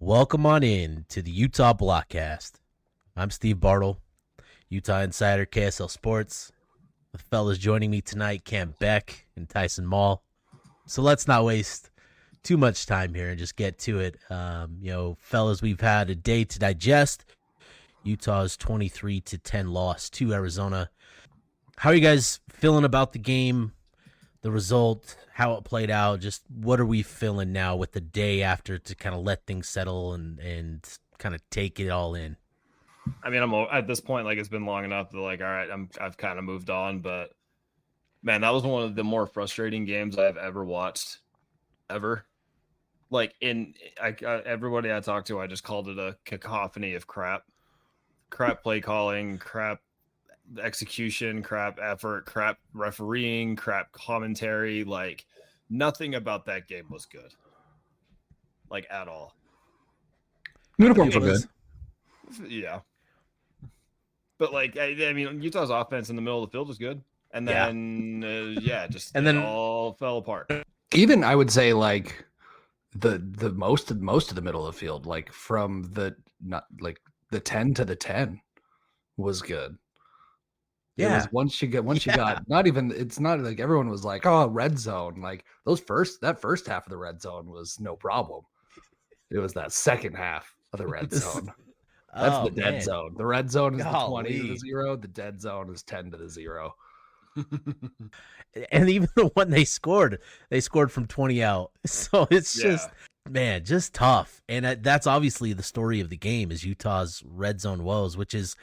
Welcome on in to the Utah Blockcast. I'm Steve Bartle, Utah Insider, KSL Sports. The fellas joining me tonight, Cam Beck and Tyson Mall. So let's not waste too much time here and just get to it. Fellas, we've had a day to digest. Utah's 23-10 loss to Arizona. How are you guys feeling about the game, the result, how it played out? Just what are we feeling now with the day after to kind of let things settle and kind of take it all in? I mean, I'm at this point, like, it's been long enough that, like, all right, I've kind of moved on. But man, that was one of the more frustrating games I've ever watched, ever. Like, everybody I talked to, I just called it a cacophony of crap play calling, crap execution, crap effort, crap refereeing, crap commentary. Like, nothing about that game was good, like, at all. Uniforms are good. Yeah. But, like, I mean, Utah's offense in the middle of the field was good. And then, it all fell apart. Even, I would say, like, the most of the middle of the field, like, from the 10 to the 10 was good. Yeah. It was once you got, not even, it's not like everyone was like, oh, red zone. Like, that first half of the red zone was no problem. It was that second half of the red zone. That's the dead zone. The red zone is the 20 to the 0. The dead zone is 10 to the 0. And even the one they scored from 20 out. So it's just tough. And that's obviously the story of the game is Utah's red zone woes, which is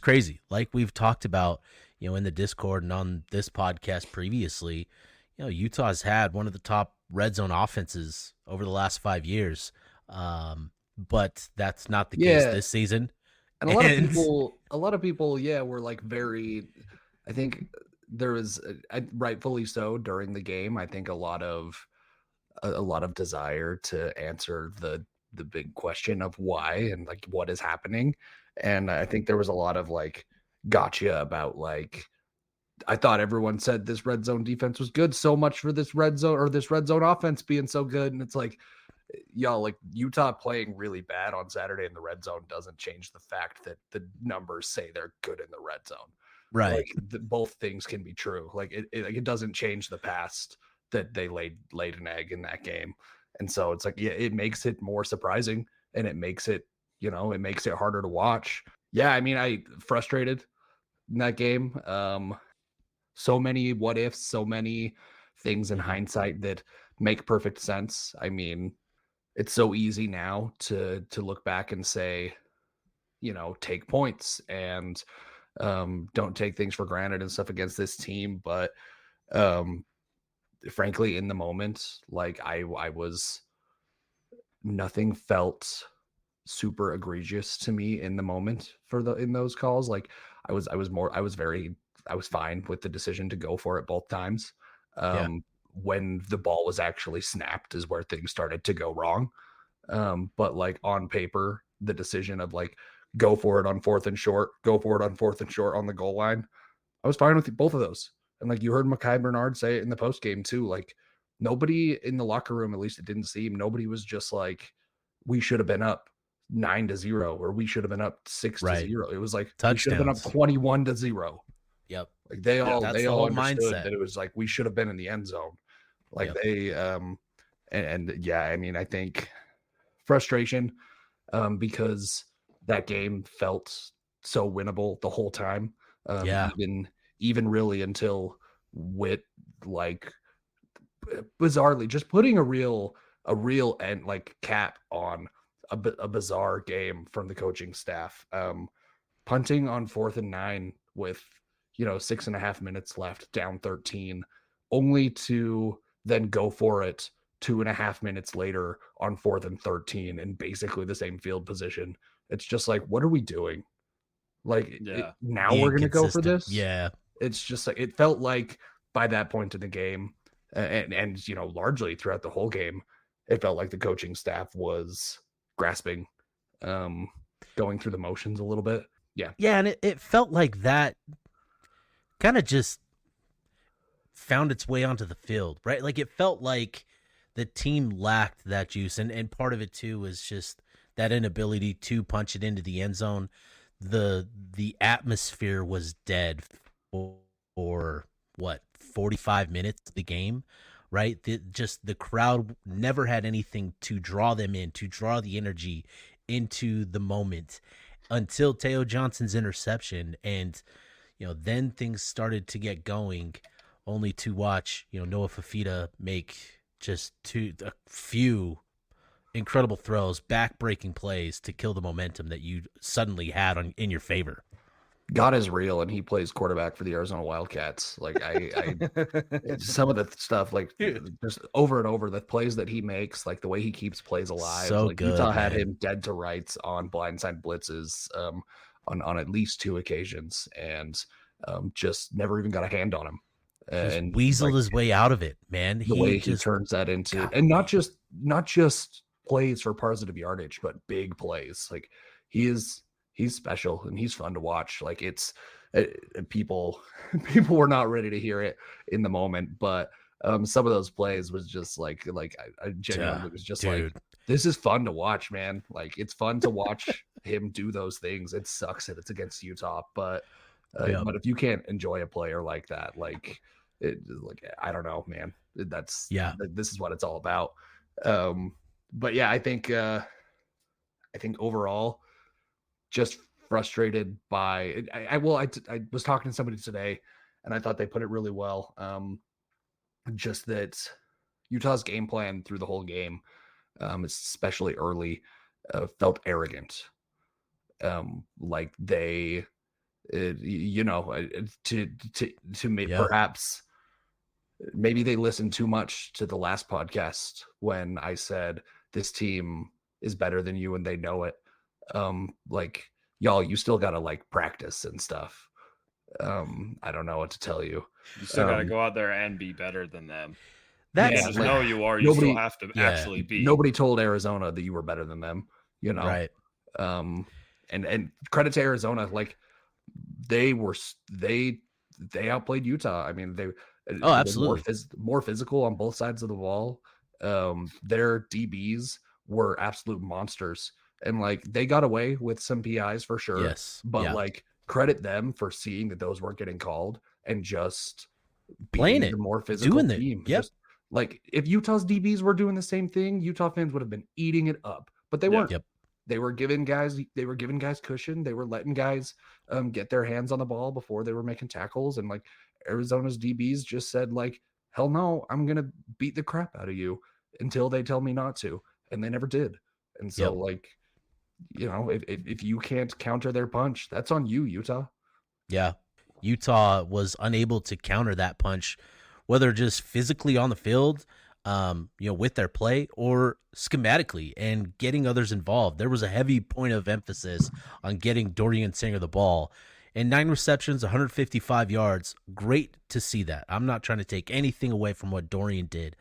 crazy. Like we've talked about, in the Discord and on this podcast previously, Utah's had one of the top red zone offenses over the last 5 years. But that's not the case this season. And a lot of people, were like very, I think there was rightfully so during the game. I think a lot of desire to answer the big question of why and like what is happening. And I think there was a lot of like gotcha about like, I thought everyone said this red zone defense was good, so much for this red zone offense being so good. And it's like, y'all, like Utah playing really bad on Saturday in the red zone doesn't change the fact that the numbers say they're good in the red zone. Right. Like both things can be true. Like it doesn't change the past that they laid an egg in that game. And so it's like, it makes it more surprising and it makes it harder to watch. Yeah. I mean, I frustrated in that game. So many what ifs, so many things in hindsight that make perfect sense. I mean, it's so easy now to look back and say, take points and don't take things for granted and stuff against this team. But frankly, in the moment, like I was, nothing felt super egregious to me in the moment in those calls. Like I was fine with the decision to go for it both times. When the ball was actually snapped is where things started to go wrong. But like on paper, the decision of like, go for it on fourth and short on the goal line, I was fine with both of those. And like you heard Mekhi Bernard say it in the post game too, like nobody in the locker room, at least it didn't seem, nobody was just like, we should have been up 9-0 or we should have been up 6-0. It was like, we should have been up 21-0. Yep. Like they all understood mindset. that it was like, we should have been in the end zone. Like they, I mean, I think frustration because that game felt so winnable the whole time. Even really until Witt, like bizarrely just putting a real end like cap on a bizarre game from the coaching staff. Punting on 4th and 9 with 6.5 minutes left, down 13, only to then go for it 2.5 minutes later on 4th and 13 in basically the same field position. It's just like, what are we doing? Like now we're going to go for this. Yeah. It's just like, it felt like by that point in the game and largely throughout the whole game, it felt like the coaching staff was grasping, going through the motions a little bit. Yeah. Yeah. And it felt like that kind of just found its way onto the field, right? Like it felt like the team lacked that juice. And part of it too was just that inability to punch it into the end zone, the atmosphere was dead for what, 45 minutes of the game, right? Just the crowd never had anything to draw them in, to draw the energy into the moment until Teo Johnson's interception. And, then things started to get going, only to watch, Noah Fafita make just a few incredible throws, back-breaking plays to kill the momentum that you suddenly had in your favor. God is real, and he plays quarterback for the Arizona Wildcats. Like I some of the stuff, like just over and over, the plays that he makes, like the way he keeps plays alive. So like good, Utah had man. him dead to rights on blindside blitzes, on at least 2 occasions, and just never even got a hand on him. And He's weaseled his way out of it, man. The way he turns that into, God, and not just plays for positive yardage, but big plays. Like he's special and he's fun to watch. Like it's people were not ready to hear it in the moment, but some of those plays was just like I genuinely was just like, this is fun to watch, man. Like it's fun to watch him do those things. It sucks that it's against Utah, but if you can't enjoy a player like that, like I don't know, man. This is what it's all about. But yeah, I think overall, just frustrated by I was talking to somebody today, and I thought they put it really well. Just that Utah's game plan through the whole game, especially early, felt arrogant. Like they, to me, perhaps maybe they listened too much to the last podcast when I said this team is better than you and they know it. Like y'all, you still gotta like practice and stuff. I don't know what to tell you. You still gotta go out there and be better than them. That's know you are. You still have to actually be. Nobody told Arizona that you were better than them. Right? And credit to Arizona, like they outplayed Utah. I mean, they absolutely more physical on both sides of the ball. Their DBs were absolute monsters. And like they got away with some PIs for sure. Yes. But like credit them for seeing that those weren't getting called and just playing being the more physical team. Yep. Just, like if Utah's DBs were doing the same thing, Utah fans would have been eating it up. But they weren't. Yep. They were giving guys cushion. They were letting guys get their hands on the ball before they were making tackles. And like Arizona's DBs just said like, hell no, I'm gonna beat the crap out of you until they tell me not to. And they never did. And so like, if you can't counter their punch, that's on you, Utah. Yeah. Utah was unable to counter that punch, whether just physically on the field, with their play or schematically and getting others involved. There was a heavy point of emphasis on getting Dorian Singer the ball. And 9 receptions, 155 yards. Great to see that. I'm not trying to take anything away from what Dorian did,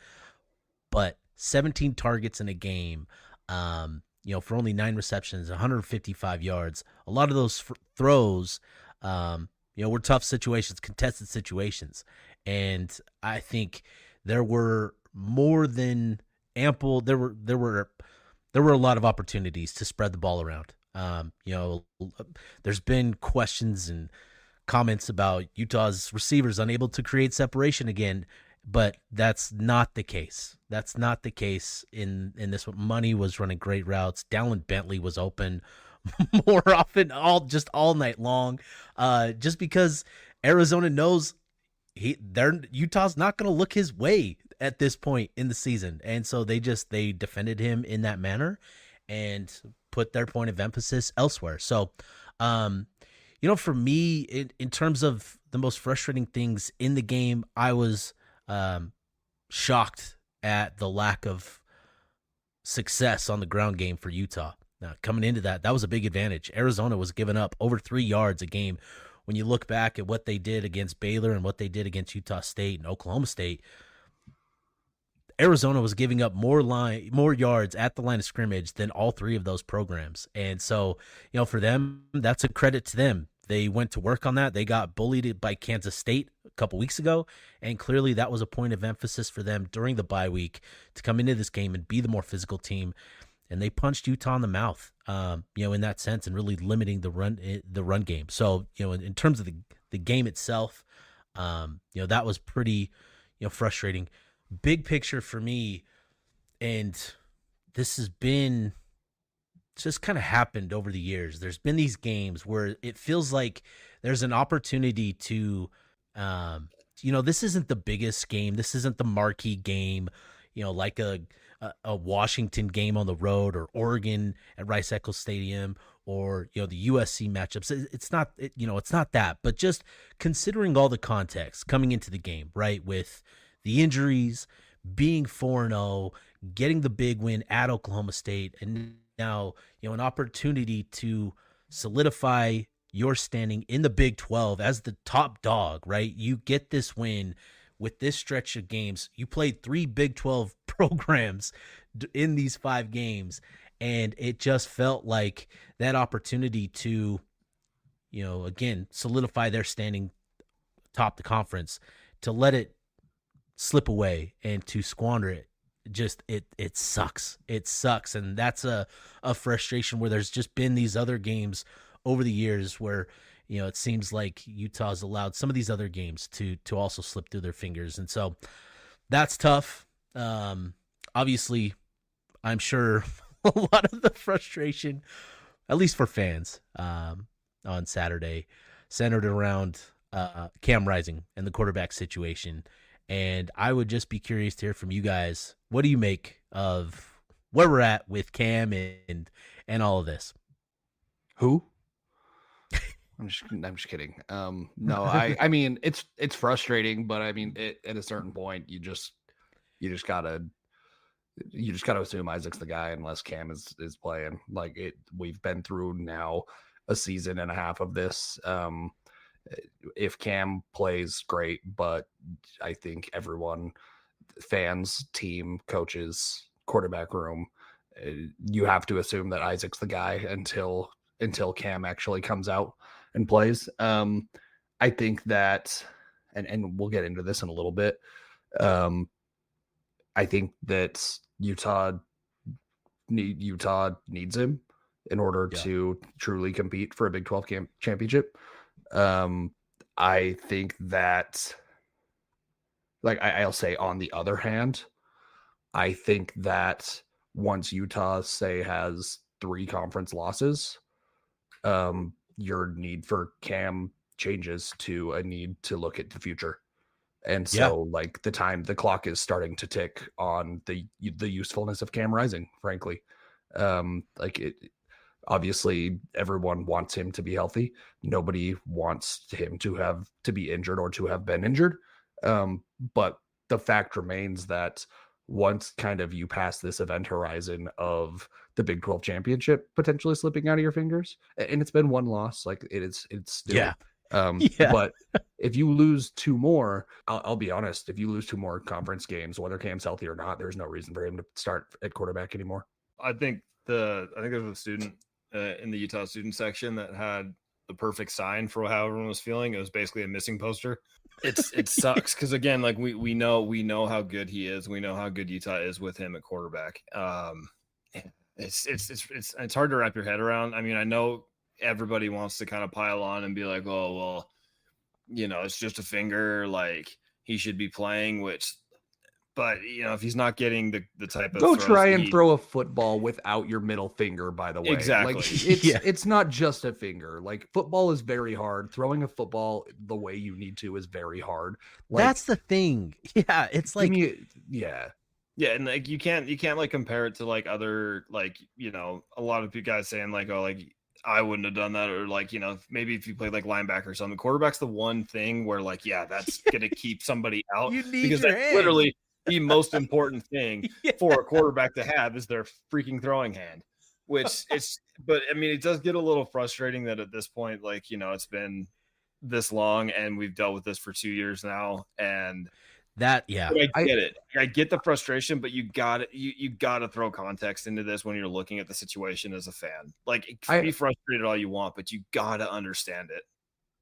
but 17 targets in a game, for only 9 receptions, 155 yards. A lot of those throws, were tough situations, contested situations. And I think there were more than ample. There were a lot of opportunities to spread the ball around. There's been questions and comments about Utah's receivers unable to create separation again, but that's not the case. That's not the case in this one. Money was running great routes. Dallin Bentley was open more often, all night long, just because Arizona knows Utah's not going to look his way at this point in the season, and so they defended him in that manner and put their point of emphasis elsewhere. So, for me, in terms of the most frustrating things in the game, I was shocked at the lack of success on the ground game for Utah. Now, coming into that was a big advantage. Arizona was giving up over 3 yards a game. When you look back at what they did against Baylor and what they did against Utah State and Oklahoma State, Arizona was giving up more yards at the line of scrimmage than all 3 of those programs. And so, for them, that's a credit to them. They went to work on that. They got bullied by Kansas State a couple weeks ago, and clearly that was a point of emphasis for them during the bye week to come into this game and be the more physical team. and they punched Utah in the mouth, in that sense, and really limiting the run game. So, in terms of the game itself, that was pretty, frustrating. Big picture for me, and this has been just kind of happened over the years. There's been these games where it feels like there's an opportunity to, this isn't the biggest game. This isn't the marquee game, like a Washington game on the road, or Oregon at Rice-Eccles Stadium, or, the USC matchups. It's not, it's not that, but just considering all the context coming into the game, right? With the injuries, being 4-0, getting the big win at Oklahoma State, and now, an opportunity to solidify your standing in the Big 12 as the top dog, right? You get this win with this stretch of games. You played 3 Big 12 programs in these 5 games, and it just felt like that opportunity to, again, solidify their standing top the conference, to let it slip away and to squander it. Just it sucks. It sucks. And that's a frustration where there's just been these other games over the years where, it seems like Utah's allowed some of these other games to also slip through their fingers. And so that's tough. Obviously, I'm sure a lot of the frustration, at least for fans, on Saturday, centered around Cam Rising and the quarterback situation. And I would just be curious to hear from you guys. What do you make of where we're at with Cam and all of this? Who? I'm just kidding. No, I mean, it's frustrating, but I mean, at a certain point, you just gotta assume Isaac's the guy unless Cam is playing. Like we've been through now a season and a half of this. If Cam plays, great, but I think everyone, fans, team, coaches, quarterback room, you have to assume that Isaac's the guy until Cam actually comes out and plays. I think that, and we'll get into this in a little bit. I think that Utah needs him in order to truly compete for a Big 12 championship. I think that, like, I'll say, on the other hand, I think that once Utah, say, has 3 conference losses, your need for Cam changes to a need to look at the future. And so, like, the clock is starting to tick on the usefulness of Cam Rising, frankly. Obviously, everyone wants him to be healthy. Nobody wants him to be injured or to have been injured. But the fact remains that once kind of you pass this event horizon of the Big 12 championship potentially slipping out of your fingers, and it's been 1 loss, like it's still. But if you lose 2 more, I'll be honest, if you lose 2 more conference games, whether Cam's healthy or not, there's no reason for him to start at quarterback anymore. I think there was a student in the Utah student section that had the perfect sign for how everyone was feeling. It was basically a missing poster. It sucks because, again, like we know how good he is. We know how good Utah is with him at quarterback. It's hard to wrap your head around. I mean, I know everybody wants to kind of pile on and be like, oh, well, it's just a finger, like he should be playing, but if he's not getting the type of go try and throw a football without your middle finger, by the way. Exactly. Like it's not just a finger. Like, football is very hard. Throwing a football the way you need to is very hard. Like, that's the thing. Yeah. It's like, yeah. And like, you can't like compare it to like other, like, a lot of guys saying like, oh, like I wouldn't have done that. Or like, maybe if you played like linebacker or something, quarterback's the one thing where like, that's going to keep somebody out, because that's literally the most important thing for a quarterback to have is their freaking throwing hand, but I mean, it does get a little frustrating that at this point, like, it's been this long and we've dealt with this for 2 years now. And that, I get it. I get the frustration, but you gotta throw context into this when you're looking at the situation as a fan. Like, be frustrated all you want, but you gotta understand it.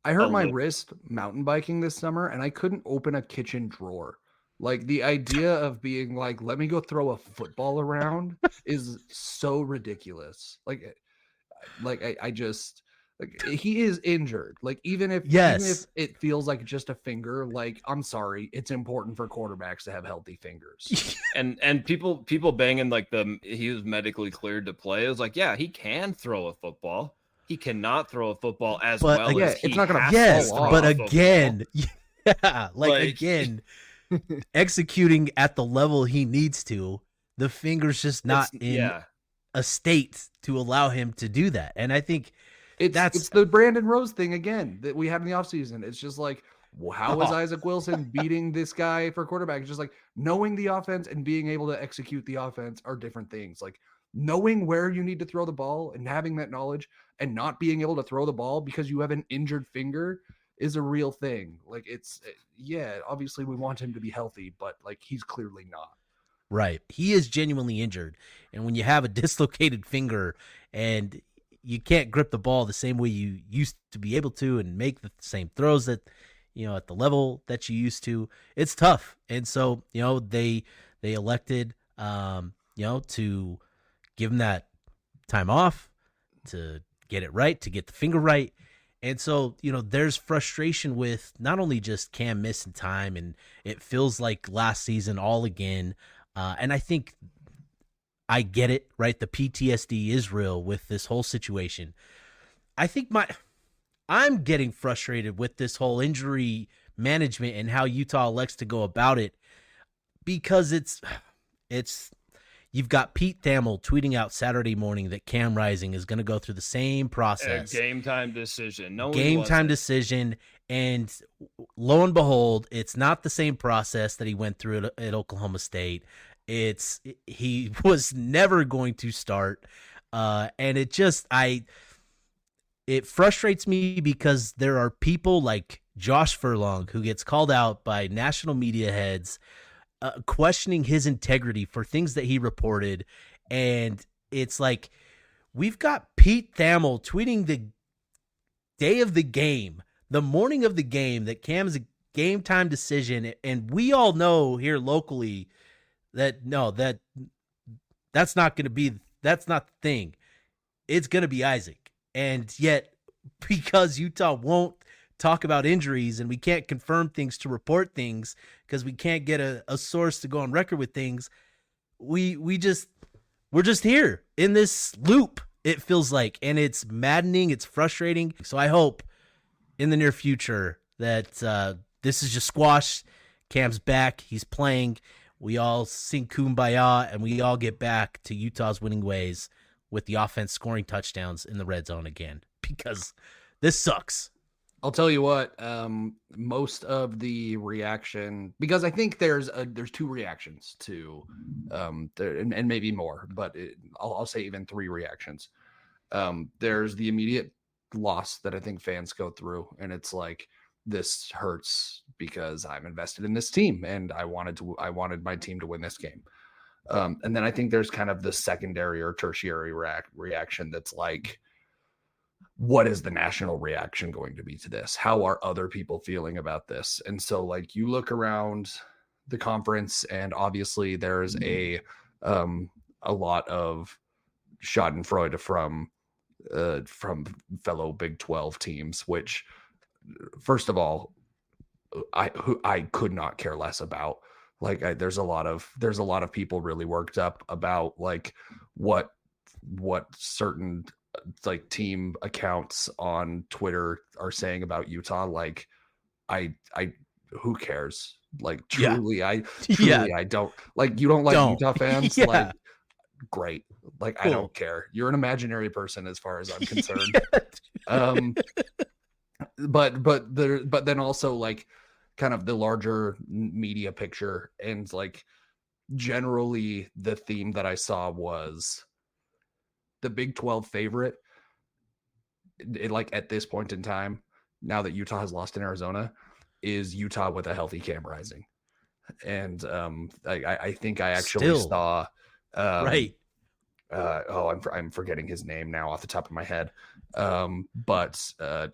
I hurt my wrist mountain biking this summer and I couldn't open a kitchen drawer. Like the idea of being like, let me go throw a football around is so ridiculous. I just like he is injured. Like even if Yes. it feels like just a finger, like I'm sorry, it's important for quarterbacks to have healthy fingers. And people banging like he was medically cleared to play. It was like, yeah, he can throw a football. He cannot throw a football as But, well yeah, as it's not gonna has Yes, to throw but a football. again, yeah, Like- again, executing at the level he needs to, the finger's just not It's- in yeah. a state to allow him to do that. And I think It's the Brandon Rose thing again that we had in the offseason. It's just like, well, how is Oh. Isaac Wilson beating this guy for quarterback? It's just like knowing the offense and being able to execute the offense are different things. Like knowing where you need to throw the ball and having that knowledge and not being able to throw the ball because you have an injured finger is a real thing. Like yeah, obviously we want him to be healthy, but like he's clearly not. right, he is genuinely injured. And when you have a dislocated finger and you can't grip the ball the same way you used to be able to and make the same throws that, at the level that you used to, it's tough. And so, they elected, to give him that time off to get it right, to get the finger right. And so, there's frustration with not only just Cam missing time and it feels like last season all again. And I think I get it, right? The PTSD is real with this whole situation. I think I'm getting frustrated with this whole injury management and how Utah elects to go about it, because it's you've got Pete Thamel tweeting out Saturday morning that Cam Rising is going to go through the same process. A game time decision. No, Game time decision. And lo and behold, it's not the same process that he went through at Oklahoma State. He was never going to start. And it frustrates me because there are people like Josh Furlong who gets called out by national media heads, questioning his integrity for things that he reported. And it's like, we've got Pete Thamel tweeting the day of the game, the morning of the game, that Cam's a game time decision. And we all know here locally that that's not the thing. It's going to be Isaac. And yet, because Utah won't talk about injuries and we can't confirm things to report things because we can't get a source to go on record with things, we're just here in this loop, it feels like, and it's maddening, it's frustrating. So I hope in the near future that this is just squashed. Cam's back, he's playing, we all sing Kumbaya, and we all get back to Utah's winning ways with the offense scoring touchdowns in the red zone again, because this sucks. I'll tell you what, most of the reaction, because I think there's two reactions to, and maybe more, but I'll say even three reactions. There's the immediate loss that I think fans go through, and it's like, this hurts because I'm invested in this team and I wanted my team to win this game. And then I think there's kind of the secondary or tertiary reaction that's like, what is the national reaction going to be to this? How are other people feeling about this? And so like you look around the conference and obviously there's a lot of schadenfreude from fellow Big 12 teams, which first of all, I could not care less about. Like there's a lot of people really worked up about like what certain like team accounts on Twitter are saying about Utah. Like I who cares? Like truly, Yeah. I don't like, you don't like Utah fans. Yeah. Like great. Like Cool. I don't care. You're an imaginary person as far as I'm concerned. But then also like kind of the larger media picture, and like generally the theme that I saw was the Big 12 favorite. Like at this point in time, now that Utah has lost in Arizona, is Utah with a healthy Cam Rising. And I think I actually saw right. I'm forgetting his name now off the top of my head. But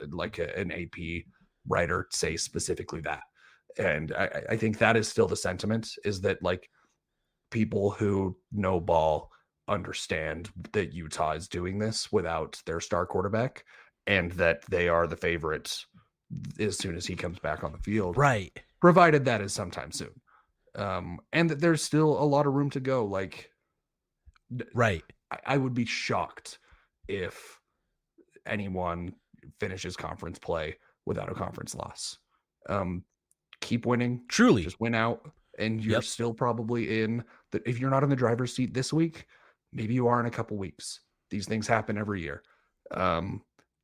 like an AP writer say specifically that. And I think that is still the sentiment, is that like people who know ball understand that Utah is doing this without their star quarterback, and that they are the favorites as soon as he comes back on the field, Right. provided that is sometime soon. And that there's still a lot of room to go. Like, Right. I would be shocked if anyone finishes conference play without a conference loss. Keep winning. Truly. Just win out, and you're still probably in the, if you're not in the driver's seat this week, maybe you are in a couple weeks. These things happen every year.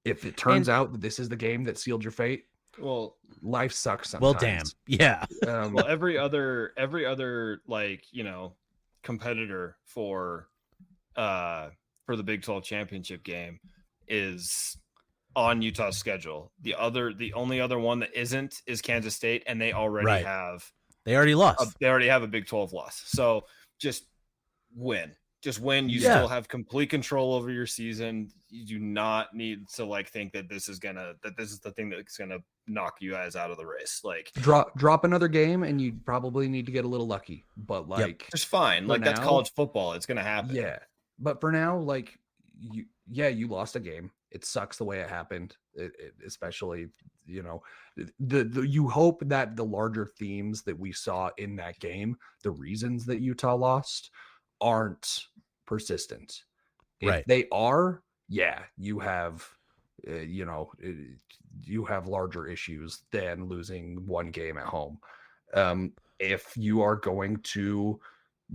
If it turns out that this is the game that sealed your fate, well, life sucks sometimes. Well, damn. Yeah. Well, every other like, you know, competitor for the Big 12 championship game is on Utah's schedule. The only other one that isn't is Kansas State, and they already they already lost. They already have a Big 12 loss. So just win. You still have complete control over your season. You do not need to like think that this is the thing that's gonna knock you guys out of the race. Like drop another game, and you probably need to get a little lucky. But like, just fine. Like, that's college football. It's gonna happen. Yeah, but for now, like you lost a game. It sucks the way it happened. Especially, you know, you hope that the larger themes that we saw in that game, the reasons that Utah lost, aren't persistent. If they are, you have you have larger issues than losing one game at home. If you are going to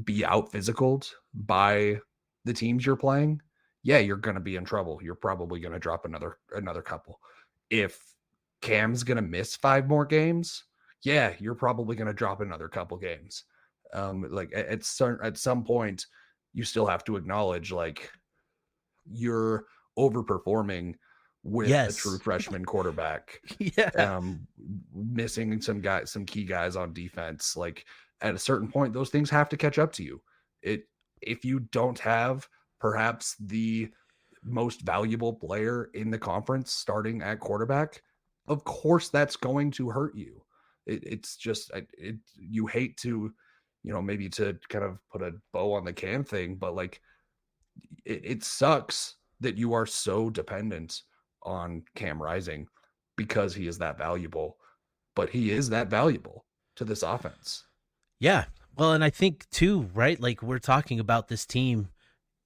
be out physicaled by the teams you're playing, you're going to be in trouble. You're probably going to drop another couple. If Cam's going to miss 5 more games, you're probably going to drop another couple games. Like at some point, you still have to acknowledge like you're overperforming with a true freshman quarterback. Missing some key guys on defense. Like at a certain point, those things have to catch up to you. If you don't have perhaps the most valuable player in the conference starting at quarterback, of course that's going to hurt you. It's just you hate to, you know, maybe to kind of put a bow on the Cam thing, but like it sucks that you are so dependent on Cam Rising because he is that valuable, but he is that valuable to this offense. Yeah. Well, and I think too, right? Like we're talking about this team,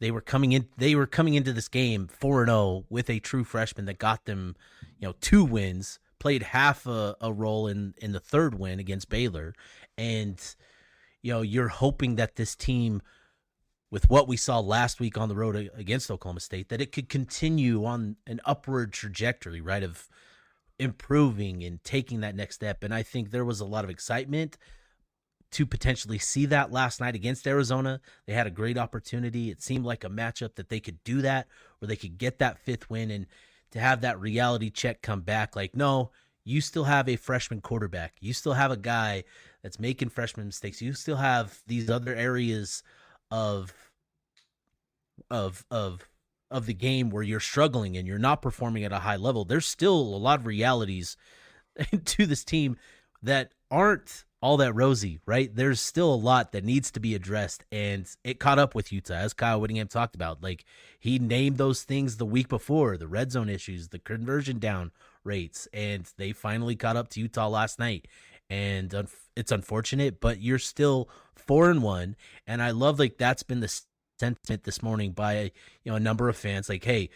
they were coming into this game 4-0 with a true freshman that got them, you know, 2 wins, played half a role in the third win against Baylor. And, you know, you're hoping that this team, with what we saw last week on the road against Oklahoma State, that it could continue on an upward trajectory, right, of improving and taking that next step. And I think there was a lot of excitement to potentially see that last night against Arizona. They had a great opportunity. It seemed like a matchup that they could do that, where they could get that 5th win, and to have that reality check come back like, no, you still have a freshman quarterback. You still have a guy that's making freshman mistakes. You still have these other areas of the game where you're struggling and you're not performing at a high level. There's still a lot of realities to this team that aren't all that rosy, right? There's still a lot that needs to be addressed, and it caught up with Utah, as Kyle Whittingham talked about. Like, he named those things the week before, the red zone issues, the conversion down rates, and they finally caught up to Utah last night. And it's unfortunate, but you're still 4-1, and I love, like, that's been the sentiment this morning by, you know, a number of fans. Like, hey,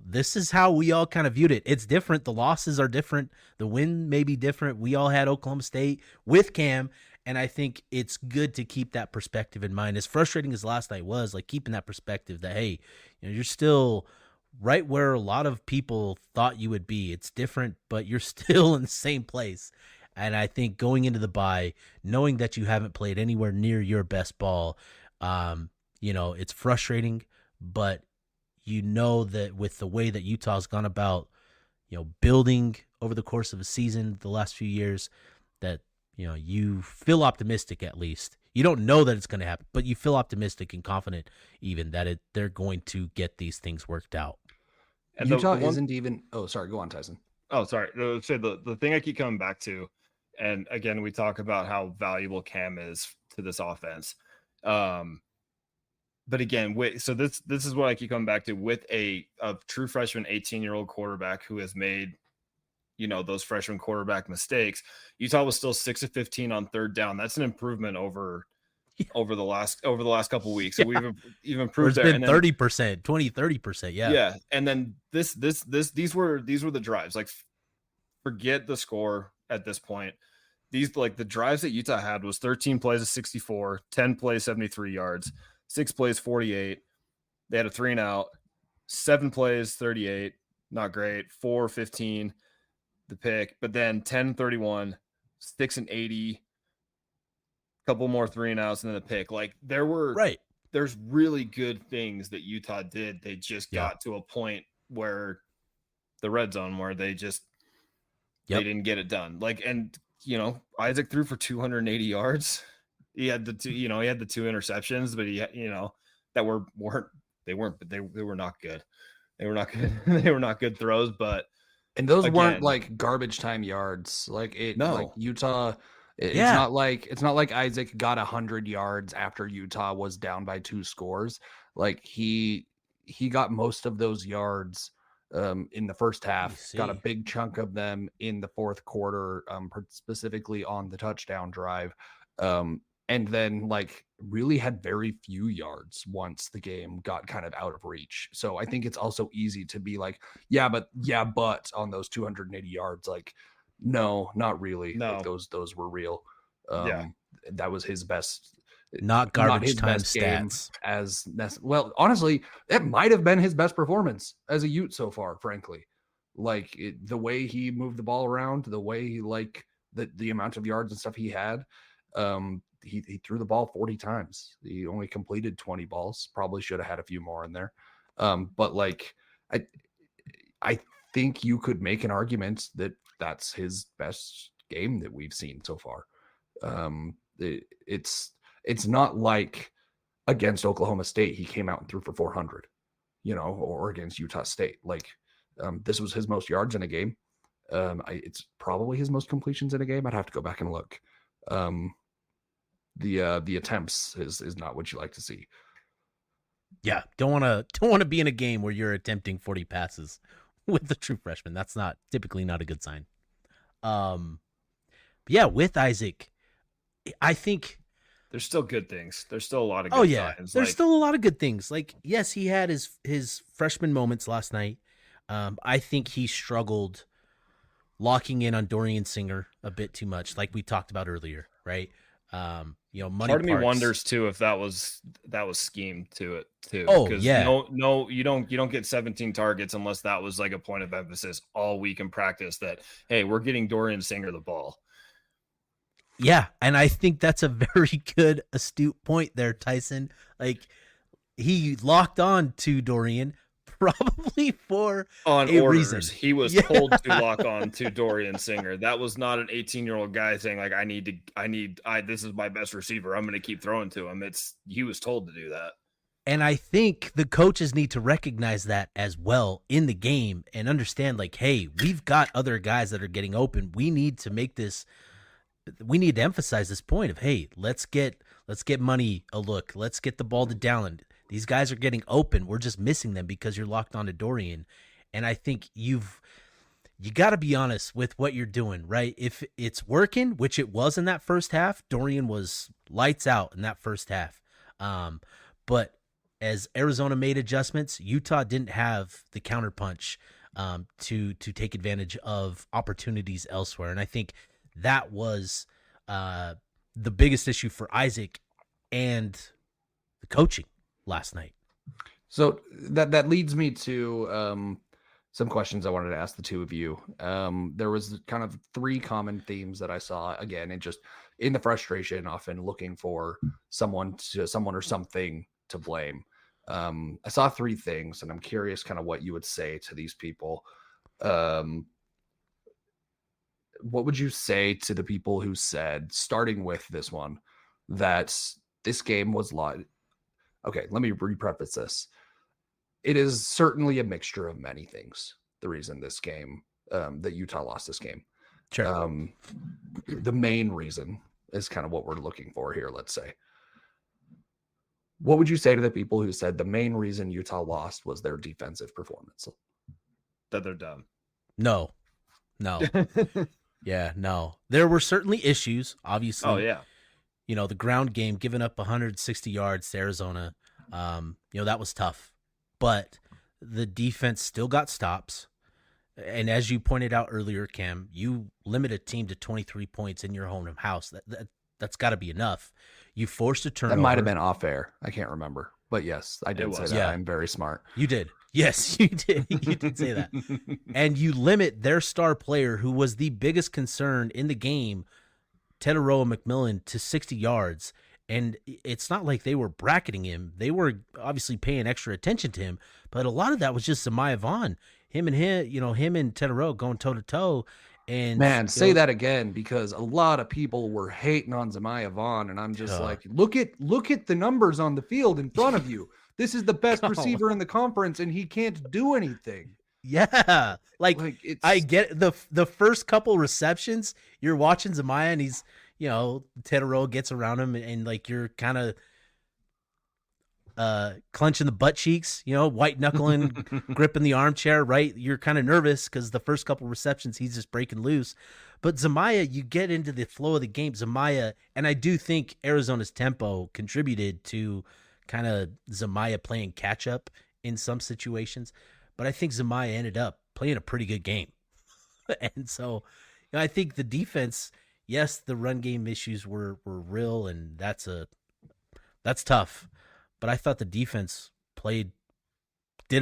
this is how we all kind of viewed it. It's different. The losses are different. The win may be different. We all had Oklahoma State with Cam, and I think it's good to keep that perspective in mind. As frustrating as last night was, like, keeping that perspective that, hey, you know, you're still right where a lot of people thought you would be. It's different, but you're still in the same place. And I think going into the bye, knowing that you haven't played anywhere near your best ball, you know, it's frustrating, but you know that with the way that Utah's gone about, you know, building over the course of a season the last few years, that, you know, you feel optimistic at least. You don't know that it's going to happen, but you feel optimistic and confident even that they're going to get these things worked out. And Utah isn't even – oh, sorry. Go on, Tyson. Oh, sorry. So the thing I keep coming back to And again, we talk about how valuable Cam is to this offense. But again, so this is what I keep coming back to, with a true freshman 18-year-old quarterback who has made, those freshman quarterback mistakes. Utah was still 6 of 15 on third down. That's an improvement over the last couple of weeks. So we've improved there. It's been 30%, 30%. Yeah. Yeah. And then these were the drives. Like, forget the score at this point. These, like, the drives that Utah had was 13 plays of 64, 10 plays, 73 yards, 6 plays, 48. They had a 3 and out, 7 plays, 38. Not great. 4, 15, the pick, but then 10, 31, 6 and 80, couple more 3 and outs, and then the pick. Like, there's really good things that Utah did. They just got to a point where the red zone, where they just, they didn't get it done. Like, and, Isaac threw for 280 yards. He had the 2 interceptions, but that they were not good. They were not good. They were not good throws, but. And those weren't like garbage time yards. Like Utah, it's not like Isaac got 100 yards after Utah was down by 2 scores. Like, he got most of those yards in the first half, got a big chunk of them in the fourth quarter, specifically on the touchdown drive. And then, like, really had very few yards once the game got kind of out of reach. So I think it's also easy to be like, but on those 280 yards, like, no, not really. No, like, those were real. That was his best, not garbage time stats. Well, honestly, it might have been his best performance as a Ute so far, frankly. Like, the way he moved the ball around, the way he, like, the amount of yards and stuff he had. He threw the ball 40 times. He only completed 20 balls. Probably should have had a few more in there. But, like, I think you could make an argument that that's his best game that we've seen so far. It's not like against Oklahoma State he came out and threw for 400, or against Utah State. Like, this was his most yards in a game. It's probably his most completions in a game. I'd have to go back and look. The attempts is not what you like to see. Yeah, don't want to be in a game where you're attempting 40 passes with the true freshman. That's typically not a good sign. With Isaac, I think there's still good things. There's still a lot of good signs. There's still a lot of good things. Like, yes, he had his freshman moments last night. I think he struggled locking in on Dorian Singer a bit too much, like we talked about earlier, right? Money part of me parts. wonders too if that was schemed to it too. Oh, because yeah. No, you don't get 17 targets unless that was like a point of emphasis all week in practice, that, hey, we're getting Dorian Singer the ball. Yeah, and I think that's a very good, astute point there, Tyson. Like, he locked on to Dorian probably for on a orders. reason. He was told to lock on to Dorian Singer. That was not an 18-year-old guy saying, like, this is my best receiver, I'm going to keep throwing to him. He was told to do that. And I think the coaches need to recognize that as well in the game and understand, like, hey, we've got other guys that are getting open. We need to emphasize this point of, hey, let's get Money a look. Let's get the ball to Dallin. These guys are getting open. We're just missing them because you're locked on to Dorian. And I think you got to be honest with what you're doing, right? If it's working, which it was in that first half, Dorian was lights out in that first half. But as Arizona made adjustments, Utah didn't have the counterpunch to take advantage of opportunities elsewhere. And I think that was the biggest issue for Isaac and the coaching last night. So that leads me to some questions I wanted to ask the two of you. There was kind of 3 common themes that I saw, again, and just in the frustration, often looking for someone or something to blame. I saw 3 things, and I'm curious kind of what you would say to these people. What would you say to the people who said, starting with this one, that this game was live? Okay, let me preface this. It is certainly a mixture of many things, the reason this game, that Utah lost this game. Sure. The main reason is kind of what we're looking for here, let's say. What would you say to the people who said the main reason Utah lost was their defensive performance? That they're dumb. No. Yeah, no. There were certainly issues, obviously. Oh yeah. You know, the ground game, giving up 160 yards to Arizona, that was tough. But the defense still got stops. And as you pointed out earlier, Cam, you limit a team to 23 points in your home house. That's got to be enough. You forced a turnover. That might have been off air. I can't remember. But yes, I did say that. Yeah. I'm very smart. You did. Yes, you did. You did say that. And you limit their star player, who was the biggest concern in the game, Teteroa McMillan, to 60 yards. And it's not like they were bracketing him. They were obviously paying extra attention to him. But a lot of that was just Zamaya Vaughn. Him and Teteroa going toe-to-toe. And man, say that again, because a lot of people were hating on Zamaya Vaughn, and I'm just like, look at the numbers on the field in front of you. This is the best receiver in the conference, and he can't do anything. Yeah, like I get the first couple receptions. You're watching Zamaya, and he's Teteroa gets around him, and like you're kind of clenching the butt cheeks, white knuckling, gripping the armchair, right? You're kind of nervous because the first couple receptions he's just breaking loose. But Zamaya, you get into the flow of the game. Zamaya, and I do think Arizona's tempo contributed to kind of Zamaya playing catch up in some situations. But I think Zamaya ended up playing a pretty good game. And so I think the defense, yes, the run game issues were real, and that's tough. But I thought the defense did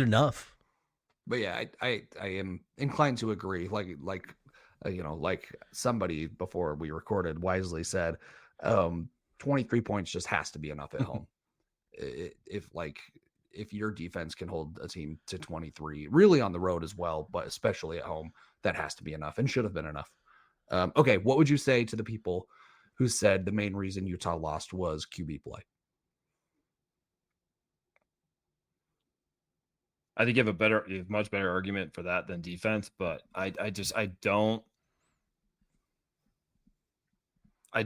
enough. But yeah, I am inclined to agree. Like somebody before we recorded wisely said, 23 points just has to be enough at home. If your defense can hold a team to 23, really on the road as well, but especially at home, that has to be enough and should have been enough. Okay, what would you say to the people who said the main reason Utah lost was QB play? I think you have a much better argument for that than defense, but I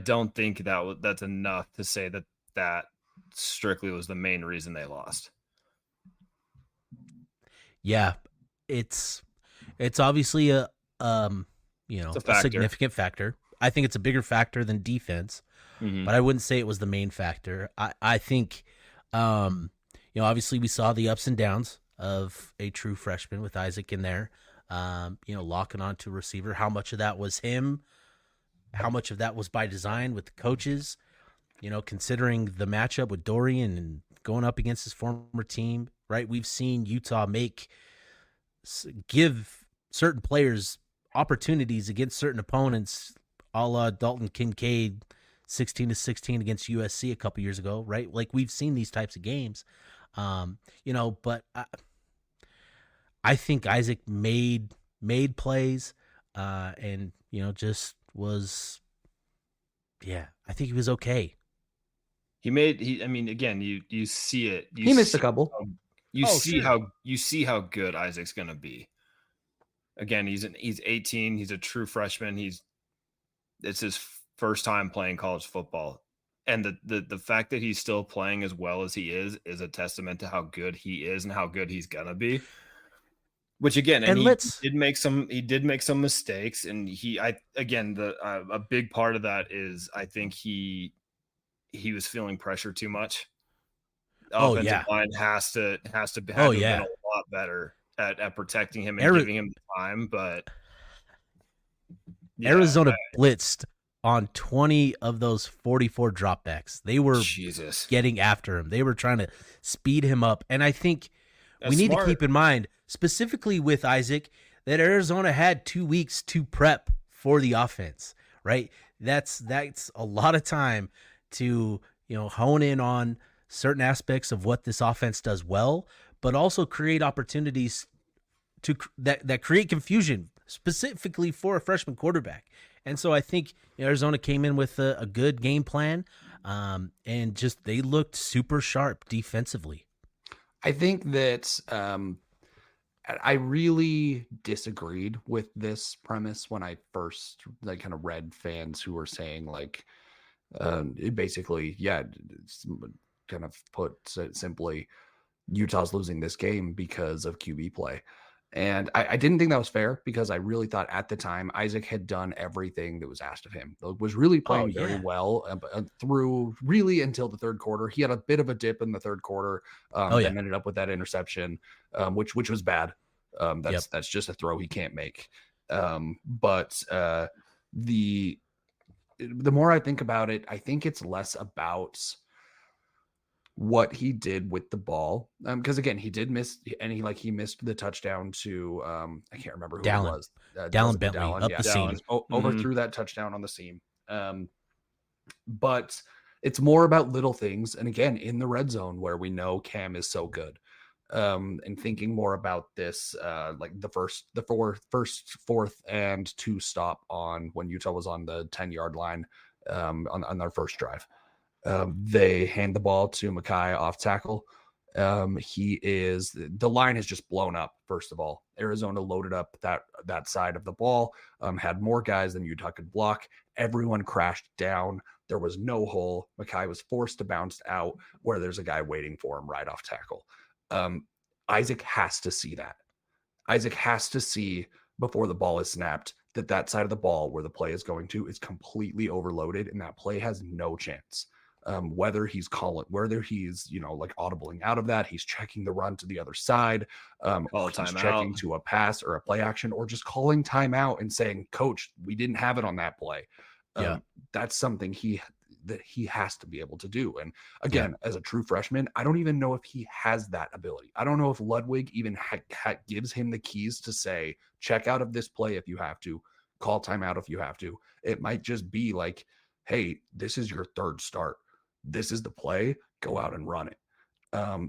don't think that's enough to say that strictly was the main reason they lost. Yeah, it's obviously a significant factor. I think it's a bigger factor than defense, but I wouldn't say it was the main factor. I think, obviously we saw the ups and downs of a true freshman with Isaac in there, locking onto a receiver. How much of that was him? How much of that was by design with the coaches? Considering the matchup with Dorian and going up against his former team, right? We've seen Utah give certain players opportunities against certain opponents, a la Dalton Kincaid, 16-16 against USC a couple years ago, right? Like we've seen these types of games, but I think Isaac made plays, and just was, I think he was okay. Again, you see it. He missed a couple. You see how good Isaac's going to be. Again, he's 18. He's a true freshman. It's his first time playing college football. And the fact that he's still playing as well as he is a testament to how good he is and how good he's going to be. Which again, he did make some mistakes, and a big part of that is I think he was feeling pressure too much. The offensive line has to been a lot better at protecting him and giving him the time. But Arizona blitzed on 20 of those 44 dropbacks. They were getting after him. They were trying to speed him up. And I think we need to keep in mind, specifically with Isaac, that Arizona had 2 weeks to prep for the offense, right? That's a lot of time to, hone in on certain aspects of what this offense does well, but also create opportunities that create confusion specifically for a freshman quarterback. And so I think Arizona came in with a good game plan, and just they looked super sharp defensively. I think that I really disagreed with this premise when I first like kind of read fans who were saying like it basically, yeah, it's kind of put simply, Utah's losing this game because of QB play. And I didn't think that was fair because I really thought at the time Isaac had done everything that was asked of him. Was really playing very well through really until the third quarter. He had a bit of a dip in the third quarter, then ended up with that interception, which was bad. That's just a throw he can't make. But the more I think about it, I think it's less about what he did with the ball, because again, he did miss, and he missed the touchdown to I can't remember who Dallin. it was. Dallin Bentley up the seam. Overthrew that touchdown on the seam. But it's more about little things, and again, in the red zone where we know Cam is so good. And thinking more about this, like the fourth and 2 stop on when Utah was on the 10-yard line, on their first drive. They hand the ball to Mekhi off tackle. The line has just blown up. First of all, Arizona loaded up that side of the ball, had more guys than Utah could block. Everyone crashed down. There was no hole. Mekhi was forced to bounce out where there's a guy waiting for him right off tackle. Isaac has to see that. Isaac has to see before the ball is snapped that side of the ball where the play is going to is completely overloaded, and that play has no chance. Whether he's like audibling out of that, he's checking the run to the other side, he's checking to a pass or a play action, or just calling timeout and saying, "Coach, we didn't have it on that play." That's something he has to be able to do. And again, as a true freshman, I don't even know if he has that ability. I don't know if Ludwig even gives him the keys to say, check out of this play if you have to, call timeout if you have to. It might just be like, hey, this is your third start. This is the play. Go out and run it.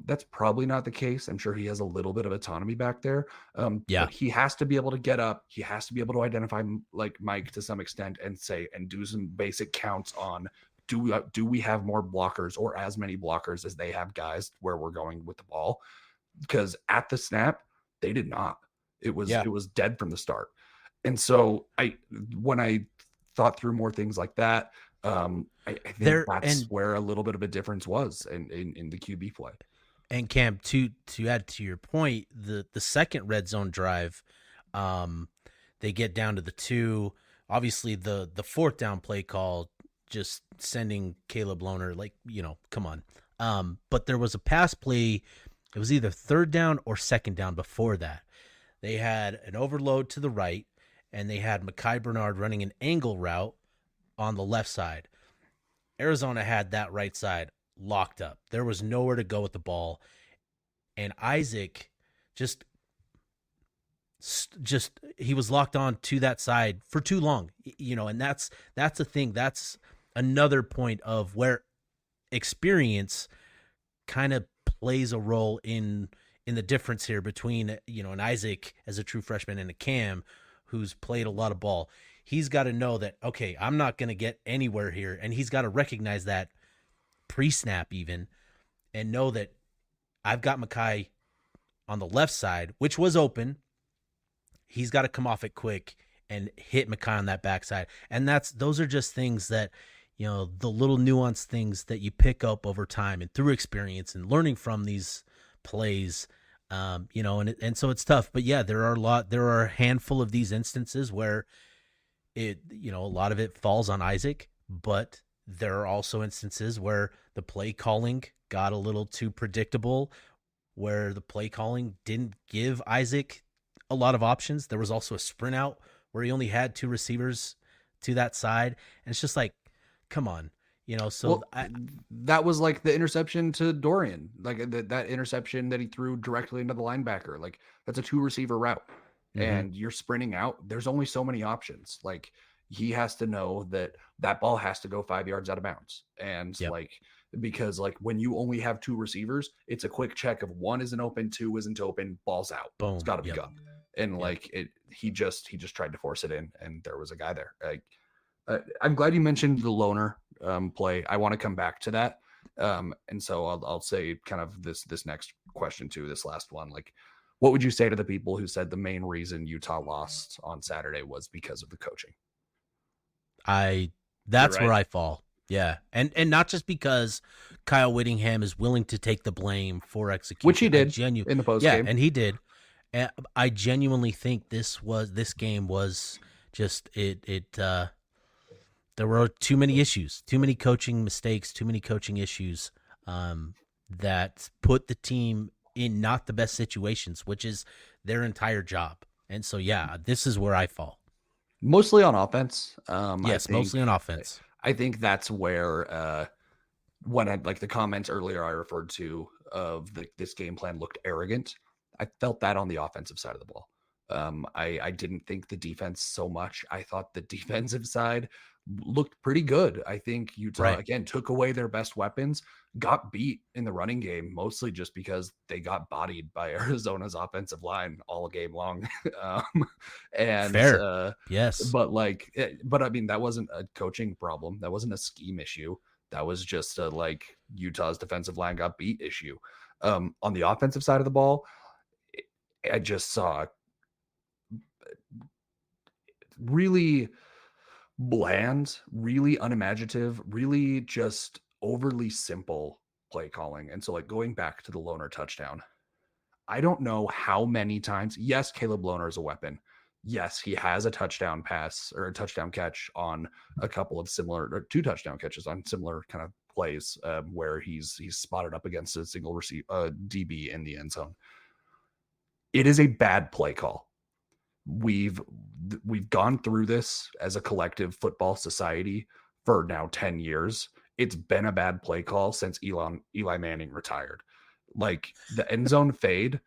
That's probably not the case. I'm sure he has a little bit of autonomy back there. But he has to be able to get up. He has to be able to identify like Mike to some extent and do some basic counts on, do we have more blockers or as many blockers as they have guys where we're going with the ball? Because at the snap, they did not. It was dead from the start. And so when I thought through more things like that, I think that's where a little bit of a difference was in the QB play. And Cam, to add to your point, the second red zone drive, they get down to the 2. Obviously, the fourth down play call, just sending Caleb Lohner, like, come on. But there was a pass play. It was either third down or second down before that. They had an overload to the right, and they had Mekhi Bernard running an angle route on the left side. Arizona had that right side locked up. There was nowhere to go with the ball. And Isaac just he was locked on to that side for too long, and that's the thing. That's another point of where experience kind of plays a role in the difference here between, an Isaac as a true freshman and a Cam who's played a lot of ball. He's got to know that, okay, I'm not going to get anywhere here. And he's got to recognize that pre-snap even, and know that I've got Mekhi on the left side, which was open. He's got to come off it quick and hit Mekhi on that backside. And those are just things that, the little nuanced things that you pick up over time and through experience and learning from these plays, and so it's tough. But yeah, there are a handful of these instances where a lot of it falls on Isaac, but there are also instances where the play calling got a little too predictable, where the play calling didn't give Isaac a lot of options. There was also a sprint out where he only had 2 receivers to that side. And it's just like, come on, that was like the interception to Dorian, like that interception that he threw directly into the linebacker. Like that's a 2 receiver route. And you're sprinting out. There's only so many options. Like he has to know that ball has to go 5 yards out of bounds. And because when you only have 2 receivers, it's a quick check of 1 isn't open, 2 isn't open, ball's out. Boom. It's got to be gone. And he just tried to force it in, and there was a guy there. I'm glad you mentioned the Lohner play. I want to come back to that. And so I'll say kind of this next question too, this last one, like, What would you say to the people who said the main reason Utah lost on Saturday was because of the coaching? That's right. where I fall. Yeah. And not just because Kyle Whittingham is willing to take the blame for execution. Which he did in the post game. Yeah, and he did. And I genuinely think this game was just there were too many issues, too many coaching mistakes, too many coaching issues that put the team in not the best situations, which is their entire job. And so, yeah, this is where I fall. Mostly on offense. Yes, mostly on offense. I think that's where when I like the comments earlier I referred to of this game plan looked arrogant. I felt that on the offensive side of the ball. I didn't think the defense so much. I thought the defensive side looked pretty good. I think Utah, again, took away their best weapons, got beat in the running game, mostly just because they got bodied by Arizona's offensive line all game long. And fair. Yes. But I mean, that wasn't a coaching problem. That wasn't a scheme issue. That was just Utah's defensive line got beat issue. On the offensive side of the ball, I just saw really bland, really unimaginative, really just overly simple play calling. And so going back to the Lohner touchdown, I don't know how many times. Yes, Caleb Lohner is a weapon. Yes, he has a touchdown pass or a touchdown catch on a couple of similar, or 2 touchdown catches on similar kind of plays where he's spotted up against a single DB in the end zone. It is a bad play call. We've gone through this as a collective football society for now 10 years. It's been a bad play call since Eli Manning retired. Like the end zone fade,